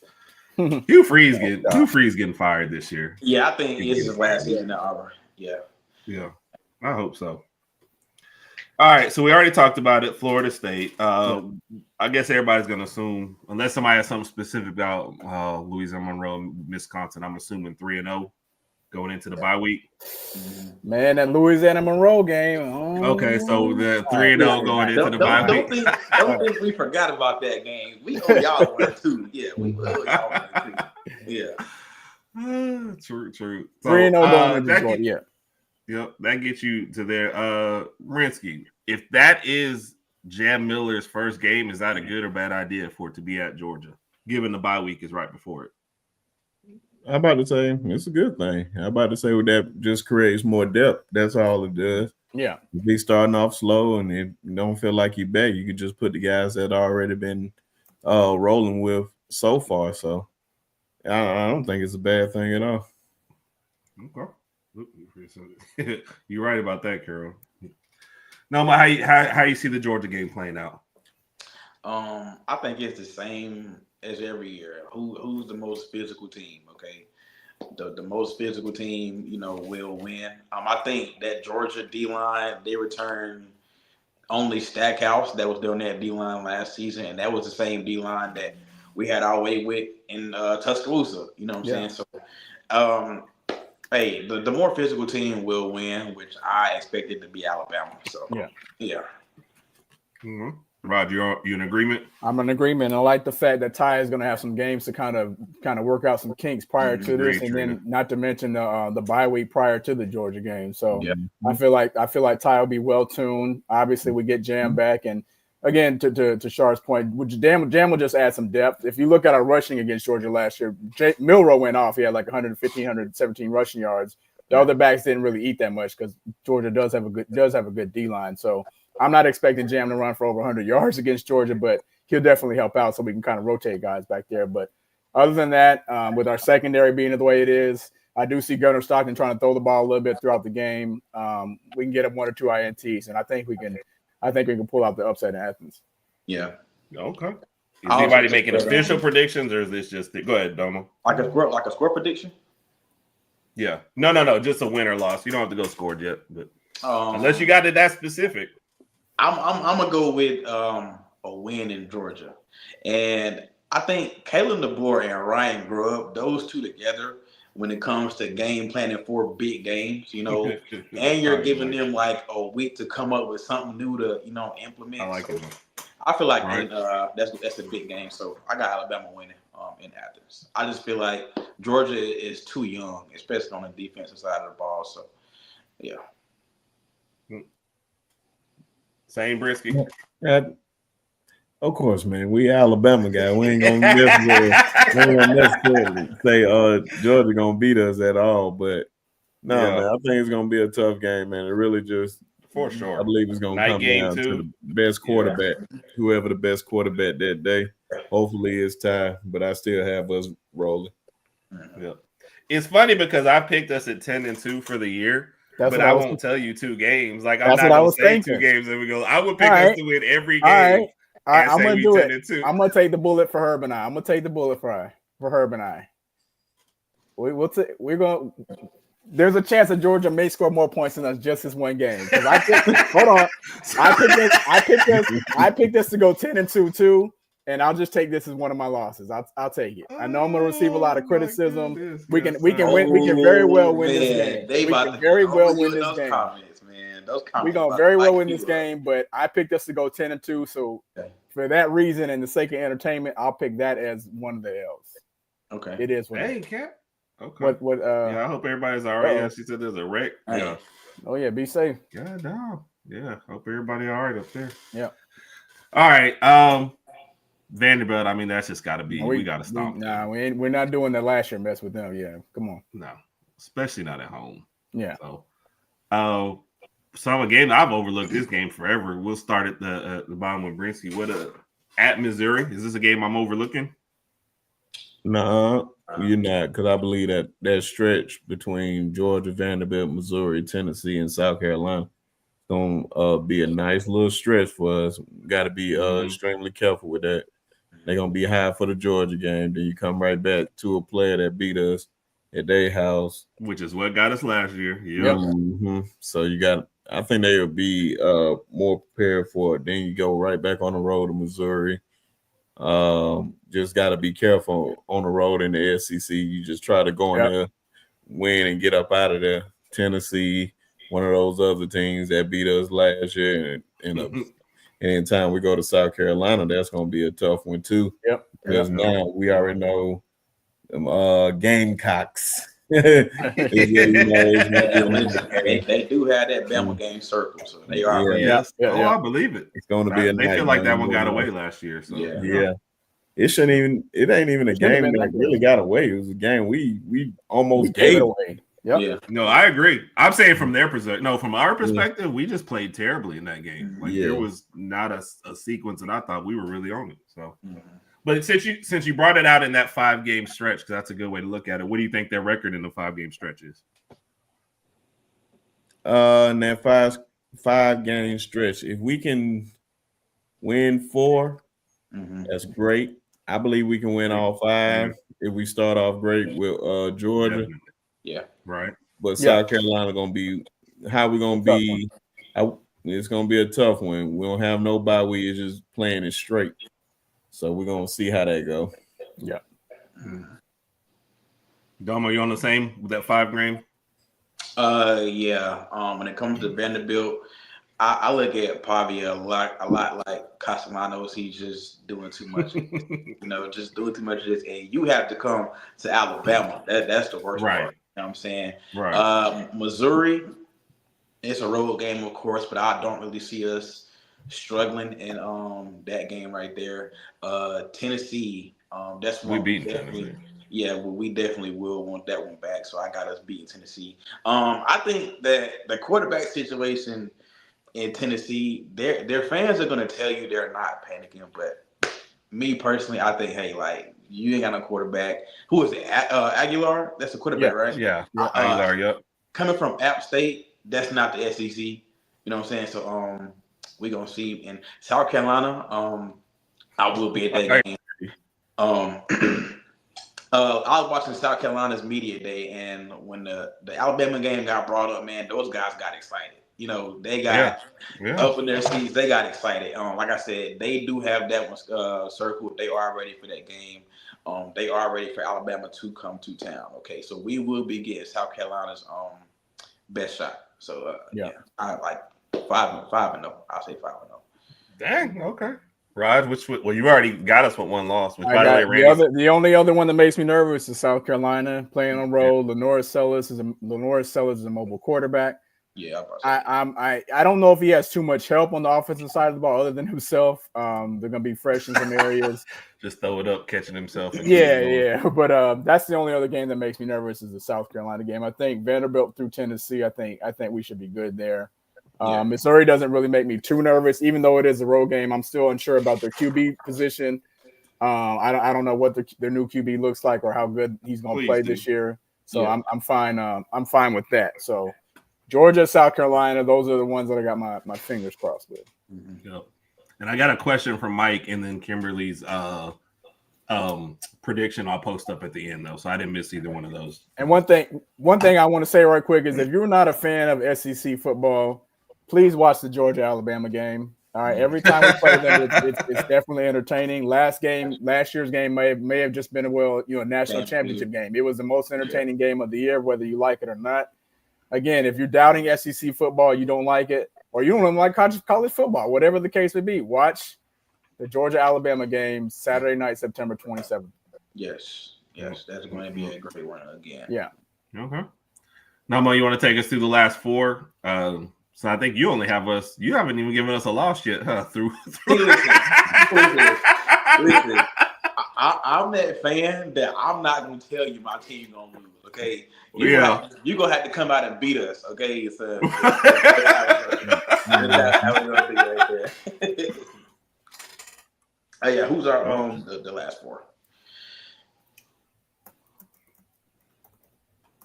Hugh Freeze getting fired this year. Yeah, I think this is his last season at Auburn. Yeah. Yeah. I hope so. All right, so we already talked about it. Florida State. I guess everybody's gonna assume, unless somebody has something specific about Louisiana Monroe, Wisconsin, I'm assuming 3-0 going into the bye week. Man, that Louisiana Monroe game. Okay, so the 3-0 going into the bye week. Don't think we forgot about that game. We owe y'all one too. Yeah, we owe y'all one too. Yeah. True. So, 3-0 going into Georgia. Yeah. Yep, that gets you to there. Rinsky, if that is Jam Miller's first game, is that a good or bad idea for it to be at Georgia, given the bye week is right before it? I'm about to say it's a good thing. I'm about to say that just creates more depth. That's all it does. Yeah. If he's starting off slow and it don't feel like you're back, you can just put the guys that already been rolling with so far. So I don't think it's a bad thing at all. Okay. You're right about that, Carol. No, how you see the Georgia game playing out? I think it's the same as every year. Who's the most physical team? Okay, the most physical team, will win. I think that Georgia D-line, they return only Stackhouse that was doing that D-line last season, and that was the same D-line that we had our way with in Tuscaloosa. You know what I'm saying? So, hey, the more physical team will win, which I expected to be Alabama. So yeah. Mm-hmm. Rod, you in agreement? I'm in agreement. I like the fact that Ty is going to have some games to kind of work out some kinks prior to this, and then not to mention the bye week prior to the Georgia game. So I feel like Ty will be well tuned. Obviously, we get Jam back, and again, to Shar's point, Jam will just add some depth. If you look at our rushing against Georgia last year, Milroe went off. He had like 115, 117 rushing yards. The other backs didn't really eat that much because Georgia does have a good D line. So I'm not expecting Jam to run for over 100 yards against Georgia, but he'll definitely help out so we can kind of rotate guys back there. But other than that, with our secondary being the way it is, I do see Gunnar Stockton trying to throw the ball a little bit throughout the game. We can get him 1 or 2 INTs, and I think we can pull out the upset in Athens. Yeah. Okay. Is anybody making official predictions, or is this just go ahead, Domo? Like a score prediction? Yeah. No. Just a win or loss. You don't have to go scored yet, but unless you got it that specific. I'm gonna go with a win in Georgia. And I think Kalen DeBoer and Ryan Grubb, those two together, when it comes to game planning for big games, and you're giving them like a week to come up with something new to, implement. I like it. I feel like that's a big game. So I got Alabama winning in Athens. I just feel like Georgia is too young, especially on the defensive side of the ball. So, yeah. Same Brisky. Of course, man. We Alabama guy. We ain't gonna necessarily say Georgia gonna beat us at all. But no, man, I think it's gonna be a tough game, man. It really just for sure. I believe it's gonna come down to the best quarterback, whoever the best quarterback that day. Hopefully it's Ty, but I still have us rolling. Yeah. It's funny because I picked us at 10-2 for the year. But I won't tell you 2 games. Like I'm not going to say 2 games and we go. I would pick us to win every game. All right, I'm gonna do it. I'm gonna take the bullet for Herb and I. I'm gonna take the bullet for Herb and I. We're going. There's a chance that Georgia may score more points than us just this one game. Because I picked this to go 10-2 too, and I'll just take this as one of my losses. I'll take it. I know I'm gonna receive a lot of criticism. Goodness, we can very well win this game. They we can very well win this game. We're gonna very well win this game, but I picked us to go 10-2. So for that reason and the sake of entertainment, I'll pick that as one of the L's. Okay. It is what hey, Cap. Okay. Yeah, I hope everybody's all right. Yeah, she said there's a wreck. Yeah. Oh yeah, be safe. Yeah, no. Yeah. Hope everybody all right up there. Yeah. All right. Vanderbilt, I mean, that's just gotta be we gotta stop. We're not doing the last year mess with them. Yeah, come on. No, especially not at home. Yeah. So some game I've overlooked this game forever. We'll start at the bottom with Brinsky. At Missouri? Is this a game I'm overlooking? No, you're not, because I believe that stretch between Georgia, Vanderbilt, Missouri, Tennessee, and South Carolina is gonna be a nice little stretch for us. Got to be extremely careful with that. They're gonna be high for the Georgia game. Then you come right back to a player that beat us at their house, which is what got us last year. Yep. Mm-hmm. So I think they will be more prepared for it. Then you go right back on the road to Missouri. Just got to be careful on the road in the SEC. You just try to go in there, win, and get up out of there. Tennessee, one of those other teams that beat us last year, and in time we go to South Carolina, that's going to be a tough one too. Yep. Because now we already know them Gamecocks. They do have that Bama game circle, so they are. I believe it. It's going to be. They feel like that one got away last year. So yeah. It ain't even a game that really got away. It was a game we almost gave it away. Yep. Yeah. No, I agree. I'm saying from their perspective. No, from our perspective, we just played terribly in that game. Like there was not a sequence, and I thought we were really on it. So, but since you brought it out in that 5-game stretch, because that's a good way to look at it. What do you think their record in the 5-game stretch is? In that five-game stretch, if we can win 4, that's great. I believe we can win all 5 if we start off great with Georgia. Definitely. Yeah, right. But South Carolina gonna be how we gonna be. It's gonna be a tough one. We don't have no bye week. It's just playing it straight. So we're gonna see how that go. Yeah. Dom, are you on the same with that 5 game? Yeah. When it comes to Vanderbilt, I look at Pavia a lot like Castellanos. He's just doing too much, just doing too much of this. And you have to come to Alabama. That's the worst part. You know what I'm saying? Right. Missouri, it's a road game, of course, but I don't really see us struggling in that game right there. Tennessee, that's one we beat Tennessee. Yeah, well, we definitely will want that one back. So I got us beating Tennessee. I think that the quarterback situation in Tennessee, their fans are going to tell you they're not panicking. But me personally, I think, hey, like, you ain't got no quarterback. Who is it? Aguilar? That's the quarterback, right? Yeah. Aguilar, yep. Coming from App State, that's not the SEC. You know what I'm saying? So we're going to see. In South Carolina, I will be at that game. I was watching South Carolina's media day, and when the Alabama game got brought up, man, those guys got excited. they got Yeah. up in their seats. They got excited. Like I said, they do have that one circled. They are ready for that game. They are ready for Alabama to come to town. Okay, so we will be getting South Carolina's best shot. So I like 5-0. I'll say 5-0. Dang. Okay. Raj, well, you already got us with one loss. Which, I by the way, got Randy, the only other one that makes me nervous is South Carolina playing on road. Lenore Sellers is a mobile quarterback. Yeah, I don't know if he has too much help on the offensive side of the ball other than himself. They're gonna be fresh in some areas. just throw it up, catching himself. And Yeah. But that's the only other game that makes me nervous is the South Carolina game. I think Vanderbilt through Tennessee. I think we should be good there. Missouri doesn't really make me too nervous, even though it is a road game. I'm still unsure about their QB position. I don't know what their new QB looks like or how good he's going to play this year. So I'm fine. I'm fine with that. So Georgia, South Carolina, those are the ones that I got my fingers crossed with. Yep. And I got a question from Mike and then Kimberly's prediction I'll post up at the end though, so I didn't miss either one of those. And one thing I want to say right quick is if you're not a fan of SEC football, please watch the Georgia-Alabama game. All right, every time we play them, it's definitely entertaining. Last year's game may have just been a national championship game. It was the most entertaining game of the year, whether you like it or not. Again, if you're doubting SEC football, you don't like it, or you don't like college football, whatever the case may be, watch the Georgia-Alabama game Saturday night, September 27th. Yes, that's going to be a great one again. Yeah. Okay. Namo, you want to take us through the last four? So I think you only have us. You haven't even given us a loss yet, huh? Through. Listen. I'm that fan that I'm not going to tell you my team's going to lose. Okay. You're going to have to come out and beat us. Okay. So that's how we're going to be right there. Oh yeah, who's our the last four?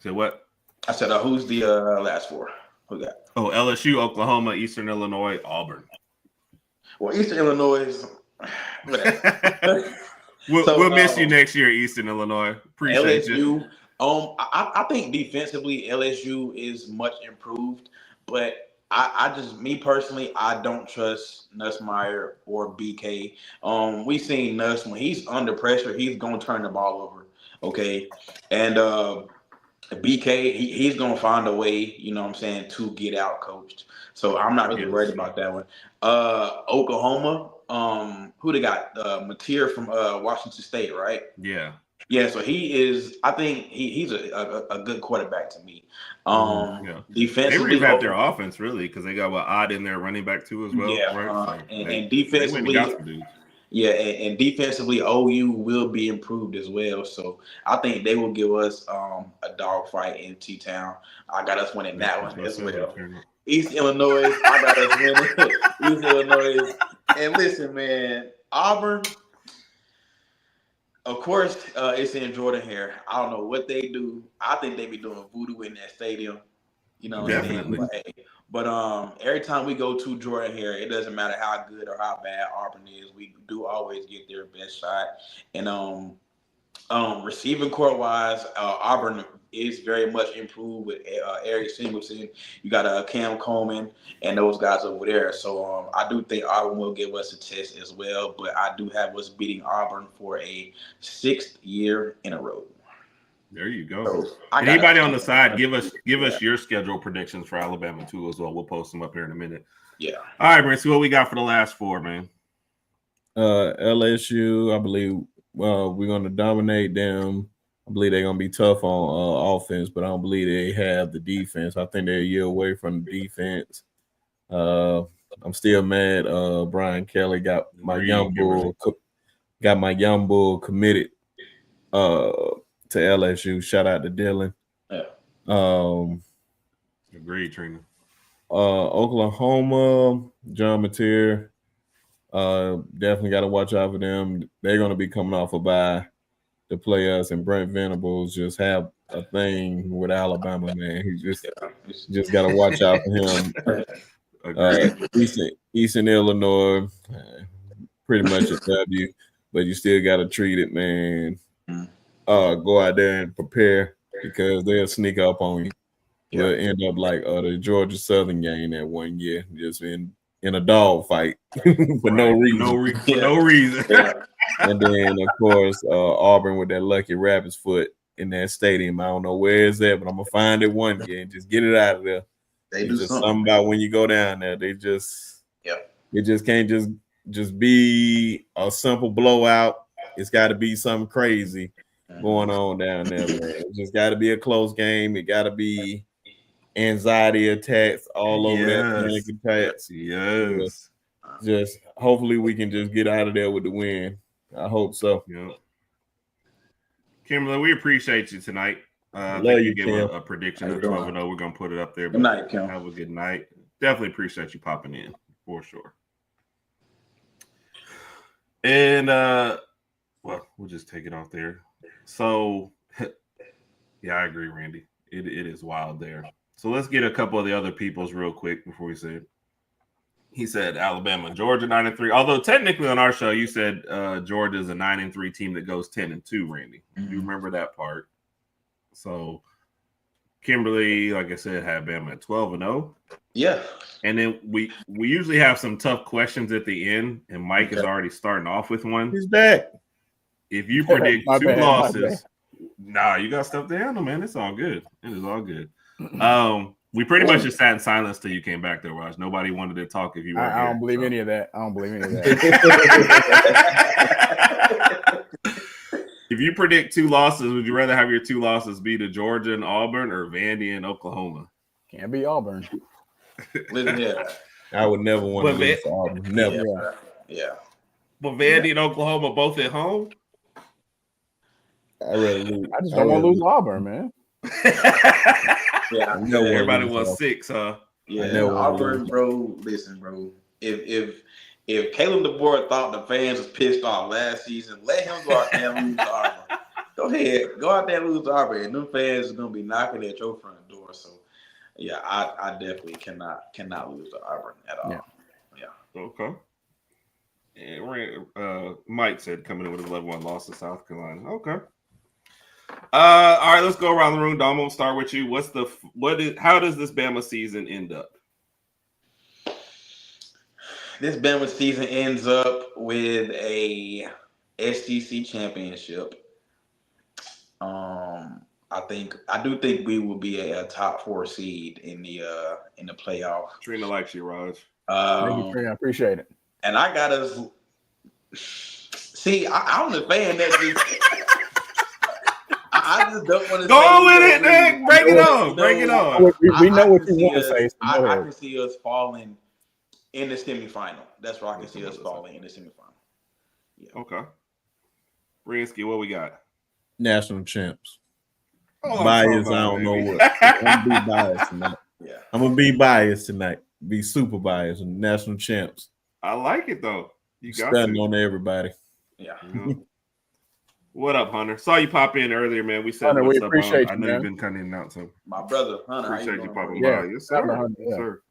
So what? I said, who's the last four? Who got? Oh, LSU, Oklahoma, Eastern Illinois, Auburn. Well, Eastern Illinois. We'll miss you next year, Eastern Illinois. Appreciate LSU, you. I think defensively LSU is much improved, but I just, me personally, I don't trust Nussmeier or BK. We seen Nuss when he's under pressure, he's gonna turn the ball over. Okay, and BK, he's gonna find a way, to get out coached. So I'm not really worried about that one. Oklahoma, who they got? Mateer from Washington State, right? Yeah. Yeah, so he is. I think he's a good quarterback to me. Defensively, they revamped their offense really because they got Odd in there running back too as well. Yeah, right? And defensively, and defensively, OU will be improved as well. So I think they will give us a dogfight in T-Town. I got us winning that one as well. East Illinois, I got us winning East Illinois. And listen, man, Auburn. Of course, it's in Jordan here. I don't know what they do. I think they be doing voodoo in that stadium. Definitely. But every time we go to Jordan here, it doesn't matter how good or how bad Auburn is. We do always get their best shot. And receiving court wise, Auburn is very much improved with Eric Singleton. You got Cam Coleman and those guys over there. So I do think Auburn will give us a test as well. But I do have us beating Auburn for a 6th year in a row. There you go. So anybody on the side, give us your schedule predictions for Alabama too as well. We'll post them up here in a minute. Yeah. All right, Brent. So what we got for the last four, man? LSU, I believe. We're going to dominate them. I believe they're going to be tough on offense, but I don't believe they have the defense. I think they're a year away from the defense. I'm still mad. Brian Kelly got my young bull committed to LSU. Shout out to Dylan. Yeah. Agreed, Trina. Oklahoma, John Mateer. Definitely got to watch out for them. They're going to be coming off a bye to play us, and Brent Venables just have a thing with Alabama, man. He just got to watch out for him. Eastern Illinois, pretty much a W, but you still got to treat it, man. Go out there and prepare because they'll sneak up on you. We'll end up like the Georgia Southern game that one year, just in a dog fight for no reason. For no reason. And then of course Auburn with that lucky rabbit's foot in that stadium. I don't know where it's at, but I'm gonna find it one day and just get it out of there. They it's do just something about when you go down there. They just it just can't just be a simple blowout. It's got to be something crazy going on down there, man. It's just got to be a close game. It got to be anxiety attacks all over that panic attacks. Yes. Just hopefully we can just get out of there with the win. I hope so. Yeah. Kimberly, we appreciate you tonight. Love you you, give a prediction of 12-0. We're gonna put it up there. Good night, Kim. Have a good night. Definitely appreciate you popping in for sure. And well, we'll just take it off there. So yeah, I agree, Randy. It is wild there. So let's get a couple of the other people's real quick before we say it. He said Alabama, Georgia 9-3. Although technically on our show, you said Georgia is a 9-3 team that goes 10-2, Randy. You remember that part. So Kimberly, like I said, had Bama at 12-0. Yeah. And then we usually have some tough questions at the end, and Mike is already starting off with one. He's back. If you predict two losses, nah, you got stuff to handle, man. It's all good. It is all good. We pretty much just sat in silence till you came back there, Raj. Nobody wanted to talk if you were here. I don't believe any of that. I don't believe any of that. If you predict two losses, would you rather have your two losses be to Georgia and Auburn or Vandy and Oklahoma? Can't be Auburn. I would never want to lose to Auburn. Never. Yeah. But Vandy and Oklahoma both at home? I'd rather lose. I just don't want to lose to Auburn, man. Yeah, everybody wants 6, huh? Yeah, Auburn, bro. Listen, bro. If Caleb DeBoer thought the fans was pissed off last season, let him go out there and lose to Auburn. Go ahead, go out there and lose to Auburn, and them fans are gonna be knocking at your front door. So, yeah, I definitely cannot lose to Auburn at all. Yeah. Okay. And Mike said coming in with a 11-1 loss to South Carolina. Okay. All right, let's go around the room. Dom, we'll start with you. How does this Bama season end up? This Bama season ends up with a SEC championship. I do think we will be a top 4 seed in the playoff. Trina likes you, Raj. Thank you, Trina. I appreciate it. And I got us. See, I'm the fan that just. I just don't want to go with it, Nick. Break it on. Break it on. We know what you want to say. So I can see us falling in the semifinal. That's where I can see us falling in the semifinal. Yeah. Okay. Rinsky, what we got? National champs. Bias, I don't know what. I'm gonna be biased tonight. Yeah. I'm gonna be biased tonight. Be super biased. National champs. I like it though. You got standing on everybody. Yeah. What up, Hunter? Saw you pop in earlier, man. We said Hunter, what's we up. Appreciate I you, know man. you've been coming in and out, so my brother Hunter. Appreciate you popping yeah. by. Yes, sir. Hunter, yes, sir.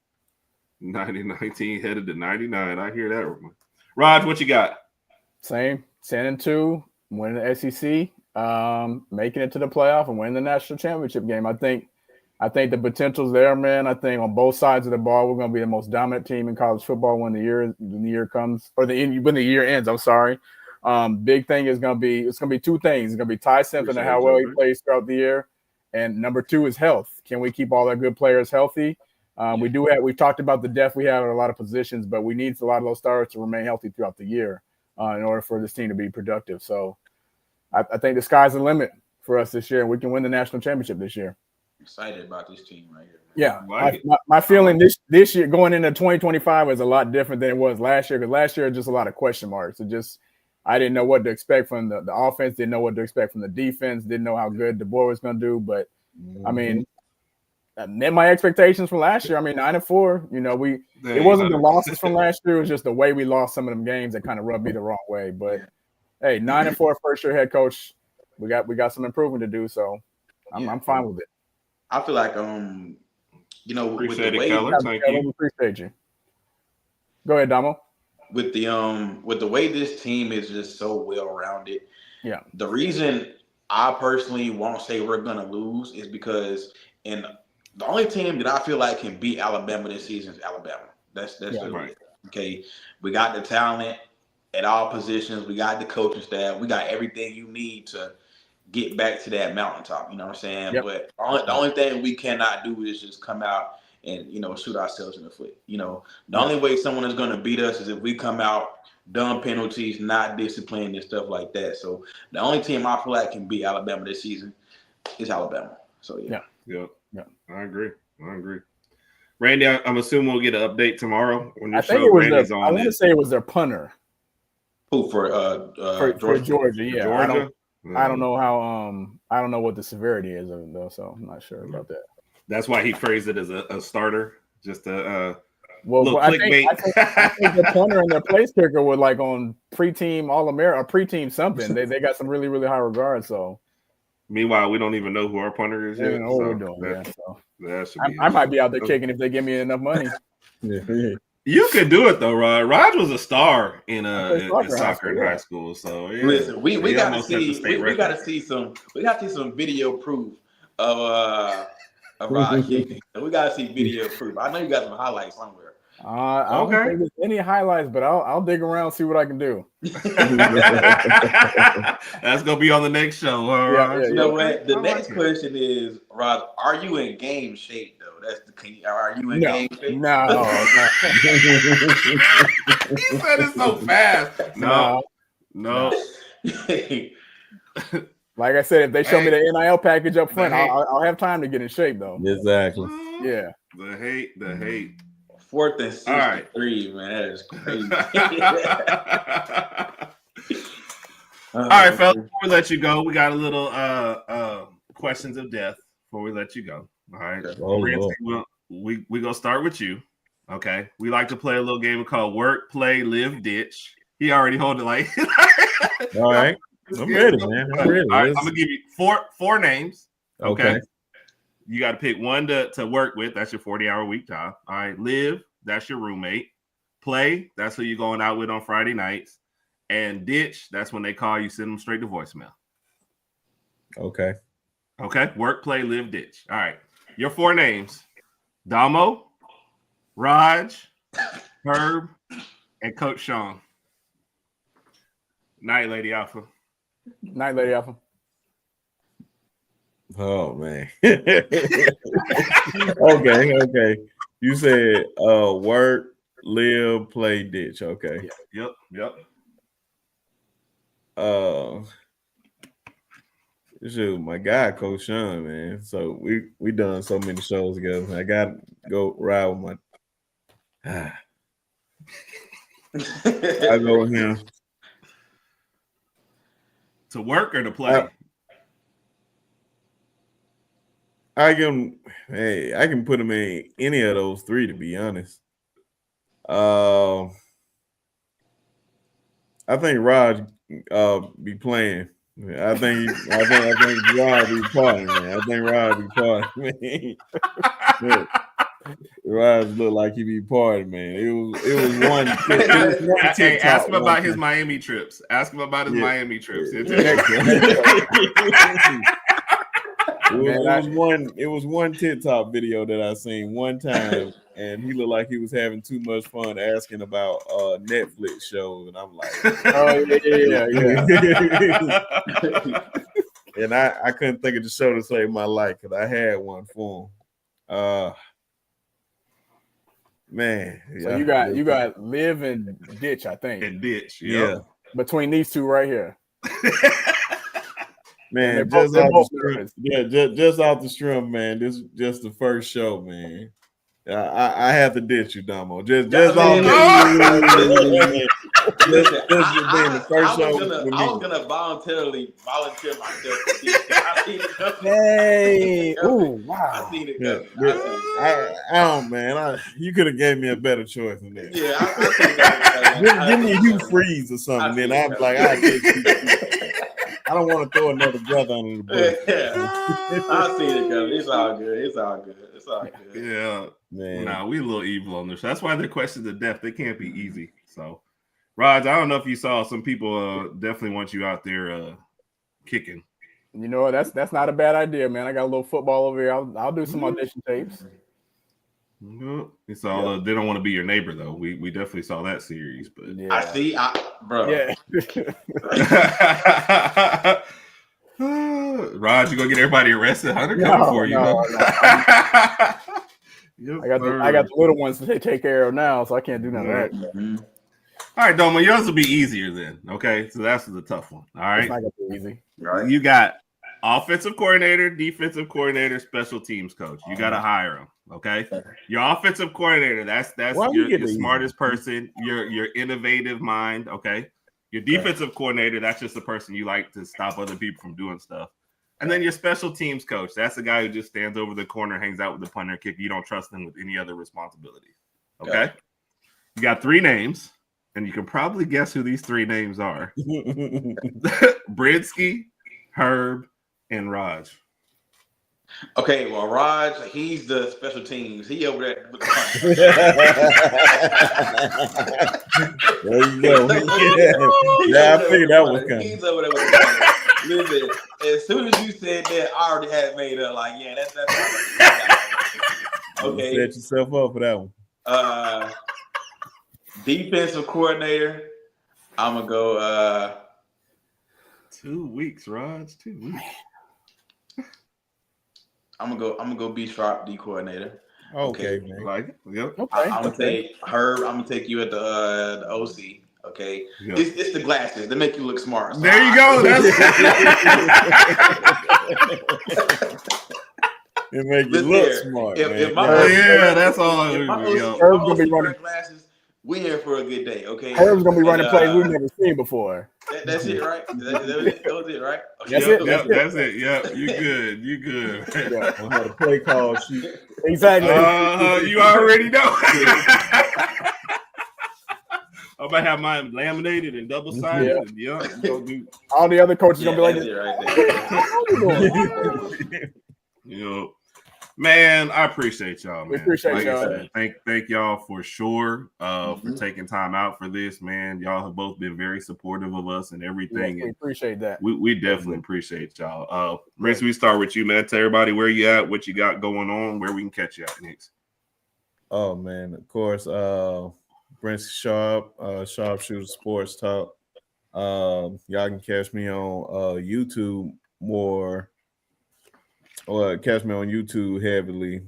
90-19 headed to 99. I hear that. Raj, what you got? Same. 10-2, winning the SEC, making it to the playoff, and winning the national championship game. I think the potential's there, man. I think on both sides of the ball, we're going to be the most dominant team in college football when the year comes, or when the year ends. I'm sorry. Big thing is going to be two things. It's going to be Ty Simpson and how well he plays throughout the year, and number 2 is health. Can we keep all our good players healthy? We've talked about the depth we have at a lot of positions, but we need a lot of those stars to remain healthy throughout the year in order for this team to be productive. So I think the sky's the limit for us this year, and we can win the national championship this year. Excited about this team right here. Yeah, my feeling this year going into 2025 is a lot different than it was last year, because last year was just a lot of question marks. I didn't know what to expect from the offense, didn't know what to expect from the defense, didn't know how good DeBoer was going to do. But I mean, met my expectations from last year. I mean, 9-4. You know, it wasn't the losses from last year; it was just the way we lost some of them games that kind of rubbed me the wrong way. But hey, 9-4 first year head coach, we got some improvement to do. So I'm fine with it. I feel like appreciate with the way Thank you. Appreciate you. Go ahead, Damo. With the way this team is just so well rounded. Yeah. The reason I personally won't say we're gonna lose is because in The only team that I feel like can beat Alabama this season is Alabama. That's right. Okay. We got the talent at all positions. We got the coaching staff. We got everything you need to get back to that mountaintop. You know what I'm saying? Yep. But the only thing we cannot do is just come out and shoot ourselves in the foot. The only way someone is going to beat us is if we come out, dumb penalties, not disciplined and stuff like that. So the only team I feel like can beat Alabama this season is Alabama. So yeah. Yep. I agree. Randy, I'm assuming we'll get an update tomorrow when your show. Randy's on. I want to say it was their punter. Who for Georgia? Yeah, Georgia? I don't know how. I don't know what the severity is of it though, so I'm not sure about that. That's why he phrased it as a starter, just a little clickbait. I think the punter and their place kicker were like on pre-team All-America or pre-team something. They got some really, really high regard. So meanwhile, we don't even know who our punter is yet. What we're doing. That should be I might be out there kicking if they give me enough money. You could do it though, Rod. Rod was a star in soccer in high school. So yeah. Listen, we got to see some video proof of Rod kicking. We got to see video proof. I know you got some highlights somewhere. I don't think there's any highlights, but I'll dig around and see what I can do. That's gonna be on the next show. You know what? The next question is, Rod, are you in game shape though? That's the key. Are you in game shape? No. He said it so fast. No. Like I said, if they show me the NIL package up front, I'll have time to get in shape though. Exactly. Yeah. The hate. 4th and 63, man. That is crazy. All right, fellas, before we let you go, we got a little questions of death before we let you go. All right. We gonna start with you. Okay. We like to play a little game called Work, Play, Live, Ditch. He already hold it like all right. I'm ready, man. I'm ready. All right, I'm gonna give you four names. Okay. You got to pick one to work with. That's your 40-hour week job. All right. Live, that's your roommate. Play, that's who you're going out with on Friday nights. And ditch, that's when they call you, send them straight to voicemail. Okay. Work, play, live, ditch. All right. Your 4 names: Damo, Raj, Herb, and Coach Sean. Night, Lady Alpha. Night, Lady Alpha. Oh man. Okay. You said work, live, play, ditch. Okay. Yep. Shoot, my guy, Coach Sean, man. So we done so many shows together. I gotta go ride with my I go with him. To work or to play? I can put him in any of those 3, to be honest. I think Rod be playing. I think Rod be partying, man. I think Rod be partying, man. Rod look like he be partying, man. It was one. Hey, ask him about his Miami trips. Miami trips. It was one TikTok video that I seen one time, and he looked like he was having too much fun asking about Netflix shows, and I'm like, oh yeah. And I couldn't think of the show to save my life because I had one for him. Man, so you got live and ditch, I think. And ditch, yeah. Between these 2 right here. Man, just off the string, man. This is just the first show, man. I have to ditch you, Damo. Just off the first show. I was gonna volunteer myself to ditch. I seen it coming. Hey, oh wow! I seen it coming. Man, you could have gave me a better choice than that. Yeah, I seen that. Give me a Hugh Freeze or something, then I'm like, I don't want to throw another brother under the bus. Yeah. I see it coming. It's all good. Yeah. Man. Nah, we a little evil on this. That's why they're questions of death. They can't be easy. So, Raj, I don't know if you saw some people definitely want you out there kicking. You know, that's not a bad idea, man. I got a little football over here. I'll do some audition tapes. It's all they don't want to be your neighbor though. We definitely saw that series, but I see, bro. Yeah. Rod, you gonna get everybody arrested? Hunter coming for you. No. Yes, I got the little ones to take care of now, so I can't do none of that. Mm-hmm. All right, Doma, yours will be easier then. Okay, so that's the tough one. All right, it's not gonna be easy. Right. You got offensive coordinator, defensive coordinator, special teams coach. You got to hire them. Okay, your offensive coordinator. That's your smartest person. Your innovative mind. Okay, your defensive coordinator. That's just the person you like to stop other people from doing stuff. And then your special teams coach. That's the guy who just stands over the corner, hangs out with the punter, kicker. You don't trust him with any other responsibilities. Okay, you got 3 names. And you can probably guess who these 3 names are. Brinsky, Herb, and Raj. Okay, well, Raj, he's the special teams. He over there with the There you go. Yeah, I figured that was coming. He's over there with the punch. Listen, as soon as you said that, I already had it made up. Like, yeah, that's okay. Set yourself up for that one. Defensive coordinator, I'm gonna go 2 weeks, Raj. 2 weeks. I'm gonna go B Sharp D coordinator. Okay, man. man. Like, yep. Okay. I'm gonna take Herb. I'm gonna take you at the OC. Okay, Yep. It's the glasses. They make you look smart. So There you go. It make you look smart, man. That's all. If my Herb's OC gonna be running glasses. We here for a good day, okay? Herb's gonna be running plays we've never seen before. That's it, right? That was it, right? Okay. That's it. Yep. You good. You good. Yeah. On how to play call sheet. Exactly. You already know. I'm about to have mine laminated and double sided. Yeah. All the other coaches gonna be like, that's it right there. Man, I appreciate y'all, man. We appreciate y'all. I said, thank y'all for sure for taking time out for this, man. Y'all have both been very supportive of us and everything. Yeah, we appreciate that. We definitely appreciate y'all. Rich, we start with you, man. Tell everybody where you at, what you got going on, where we can catch you at next. Oh man, of course, Brent Sharp, Sharpshooter Sports Talk. Y'all can catch me on YouTube more. Or catch me on YouTube heavily.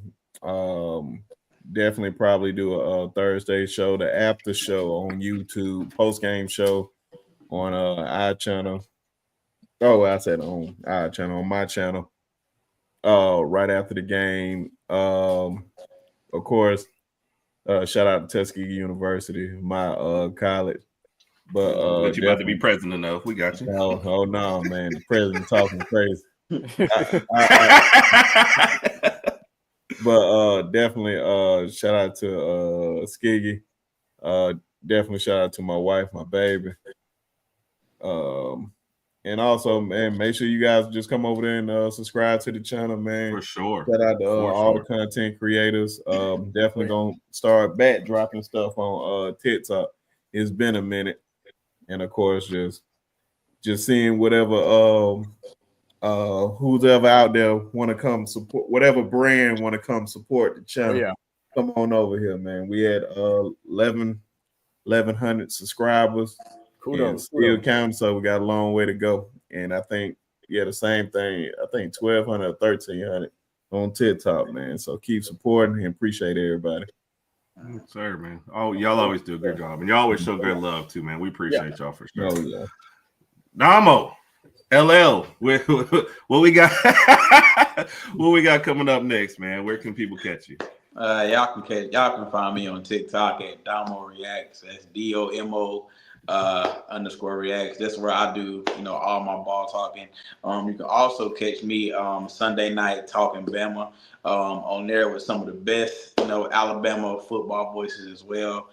Definitely probably do a Thursday show, the after show on YouTube, post game show on iChannel. Oh, I said on iChannel, on my channel. Right after the game. Of course, shout out to Tuskegee University, my college. But you about to be president though. We got you. Oh no, man. The president talking crazy. But definitely shout out to Skiggy. Definitely shout out to my wife, my baby. And also, man, make sure you guys just come over there and subscribe to the channel, man. For sure. Shout out to all the content creators. Definitely gonna start back dropping stuff on TikTok. It's been a minute. And of course, just seeing whatever who's ever out there want to come support, whatever brand want to come support the channel. Come on over here, man. We had 1,100 subscribers. Kudos. Still counting, so we got a long way to go. And I think, the same thing. I think 1,200 or 1,300 on TikTok, man. So keep supporting and appreciate everybody. Yes, sir, man. Oh, y'all always do a good job, and y'all always show good love too, man. We appreciate y'all for sure. Oh yeah. Damo, LL, what we got? What we got coming up next, man? Where can people catch you? Y'all can find me on TikTok at Damo Reacts. That's DOMO _ reacts. That's where I do, all my ball talking. You can also catch me Sunday night talking Bama on there with some of the best, Alabama football voices as well.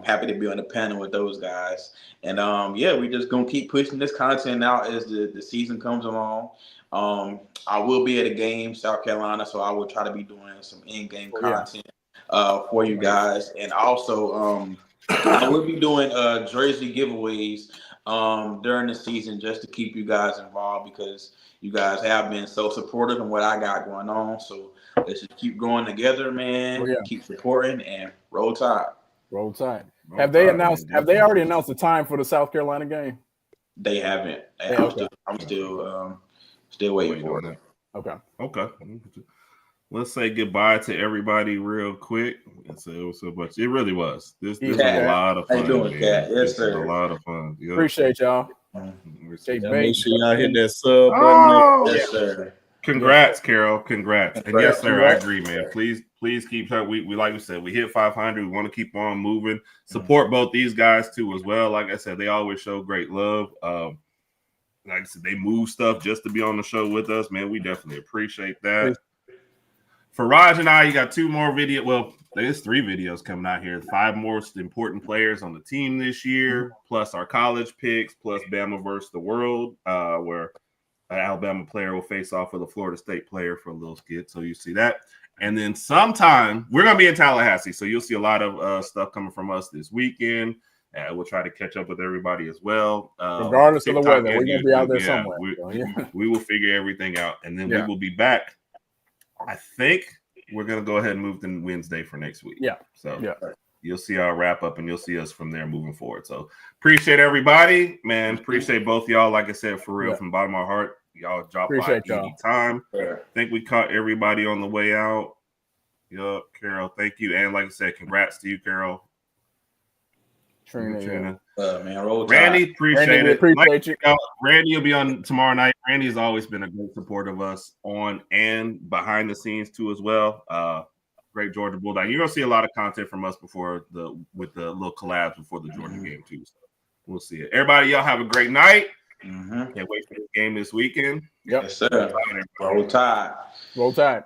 Happy to be on the panel with those guys. And we just gonna keep pushing this content out as the season comes along. I will be at a game, South Carolina, so I will try to be doing some in-game content for you guys. And also I will be doing jersey giveaways during the season just to keep you guys involved because you guys have been so supportive in what I got going on. So let's just keep going together, man. Keep supporting and roll tide. Roll tide. Have they already announced the time for the South Carolina game? They haven't. I'm still waiting for it. Okay. Let's say goodbye to everybody real quick. It really was. This was a lot of fun. How you doing, Kat? Yes, sir. A lot of fun. Yep. Appreciate y'all. Make sure y'all hit that sub button. Yes, sir. Congrats, Carol. Congrats. And yes, sir, I agree, man. Please keep up. We like we said, we hit 500. We want to keep on moving. Support both these guys too as well. Like I said, they always show great love. Like I said, they move stuff just to be on the show with us, man. We definitely appreciate that. For Raj and I, you got 2 more videos. Well, there's 3 videos coming out here. 5 most important players on the team this year, plus our college picks, plus Bama versus the world, where an Alabama player will face off with a Florida State player for a little skit. So you see that. And then sometime we're going to be in Tallahassee. So you'll see a lot of stuff coming from us this weekend. We'll try to catch up with everybody as well. Regardless of the weather, we're going to be out there somewhere. We will figure everything out. And then we will be back. I think we're going to go ahead and move to Wednesday for next week. You'll see our wrap up and you'll see us from there moving forward. So appreciate everybody, man. Appreciate both y'all. Like I said, for real, from the bottom of my heart, y'all drop by any time. I think we caught everybody on the way out. Yup, Carol, thank you. And like I said, congrats to you, Carol. Trina. Man, roll tide. Randy, appreciate it. Appreciate you. Randy will be on tomorrow night. Randy has always been a great support of us on and behind the scenes too as well. Great Georgia Bulldog. You're gonna see a lot of content from us with the little collabs before the Georgia game too. So we'll see it. Everybody, y'all have a great night. Can't wait for this game this weekend. Yes, sir. Roll tide. Roll tide.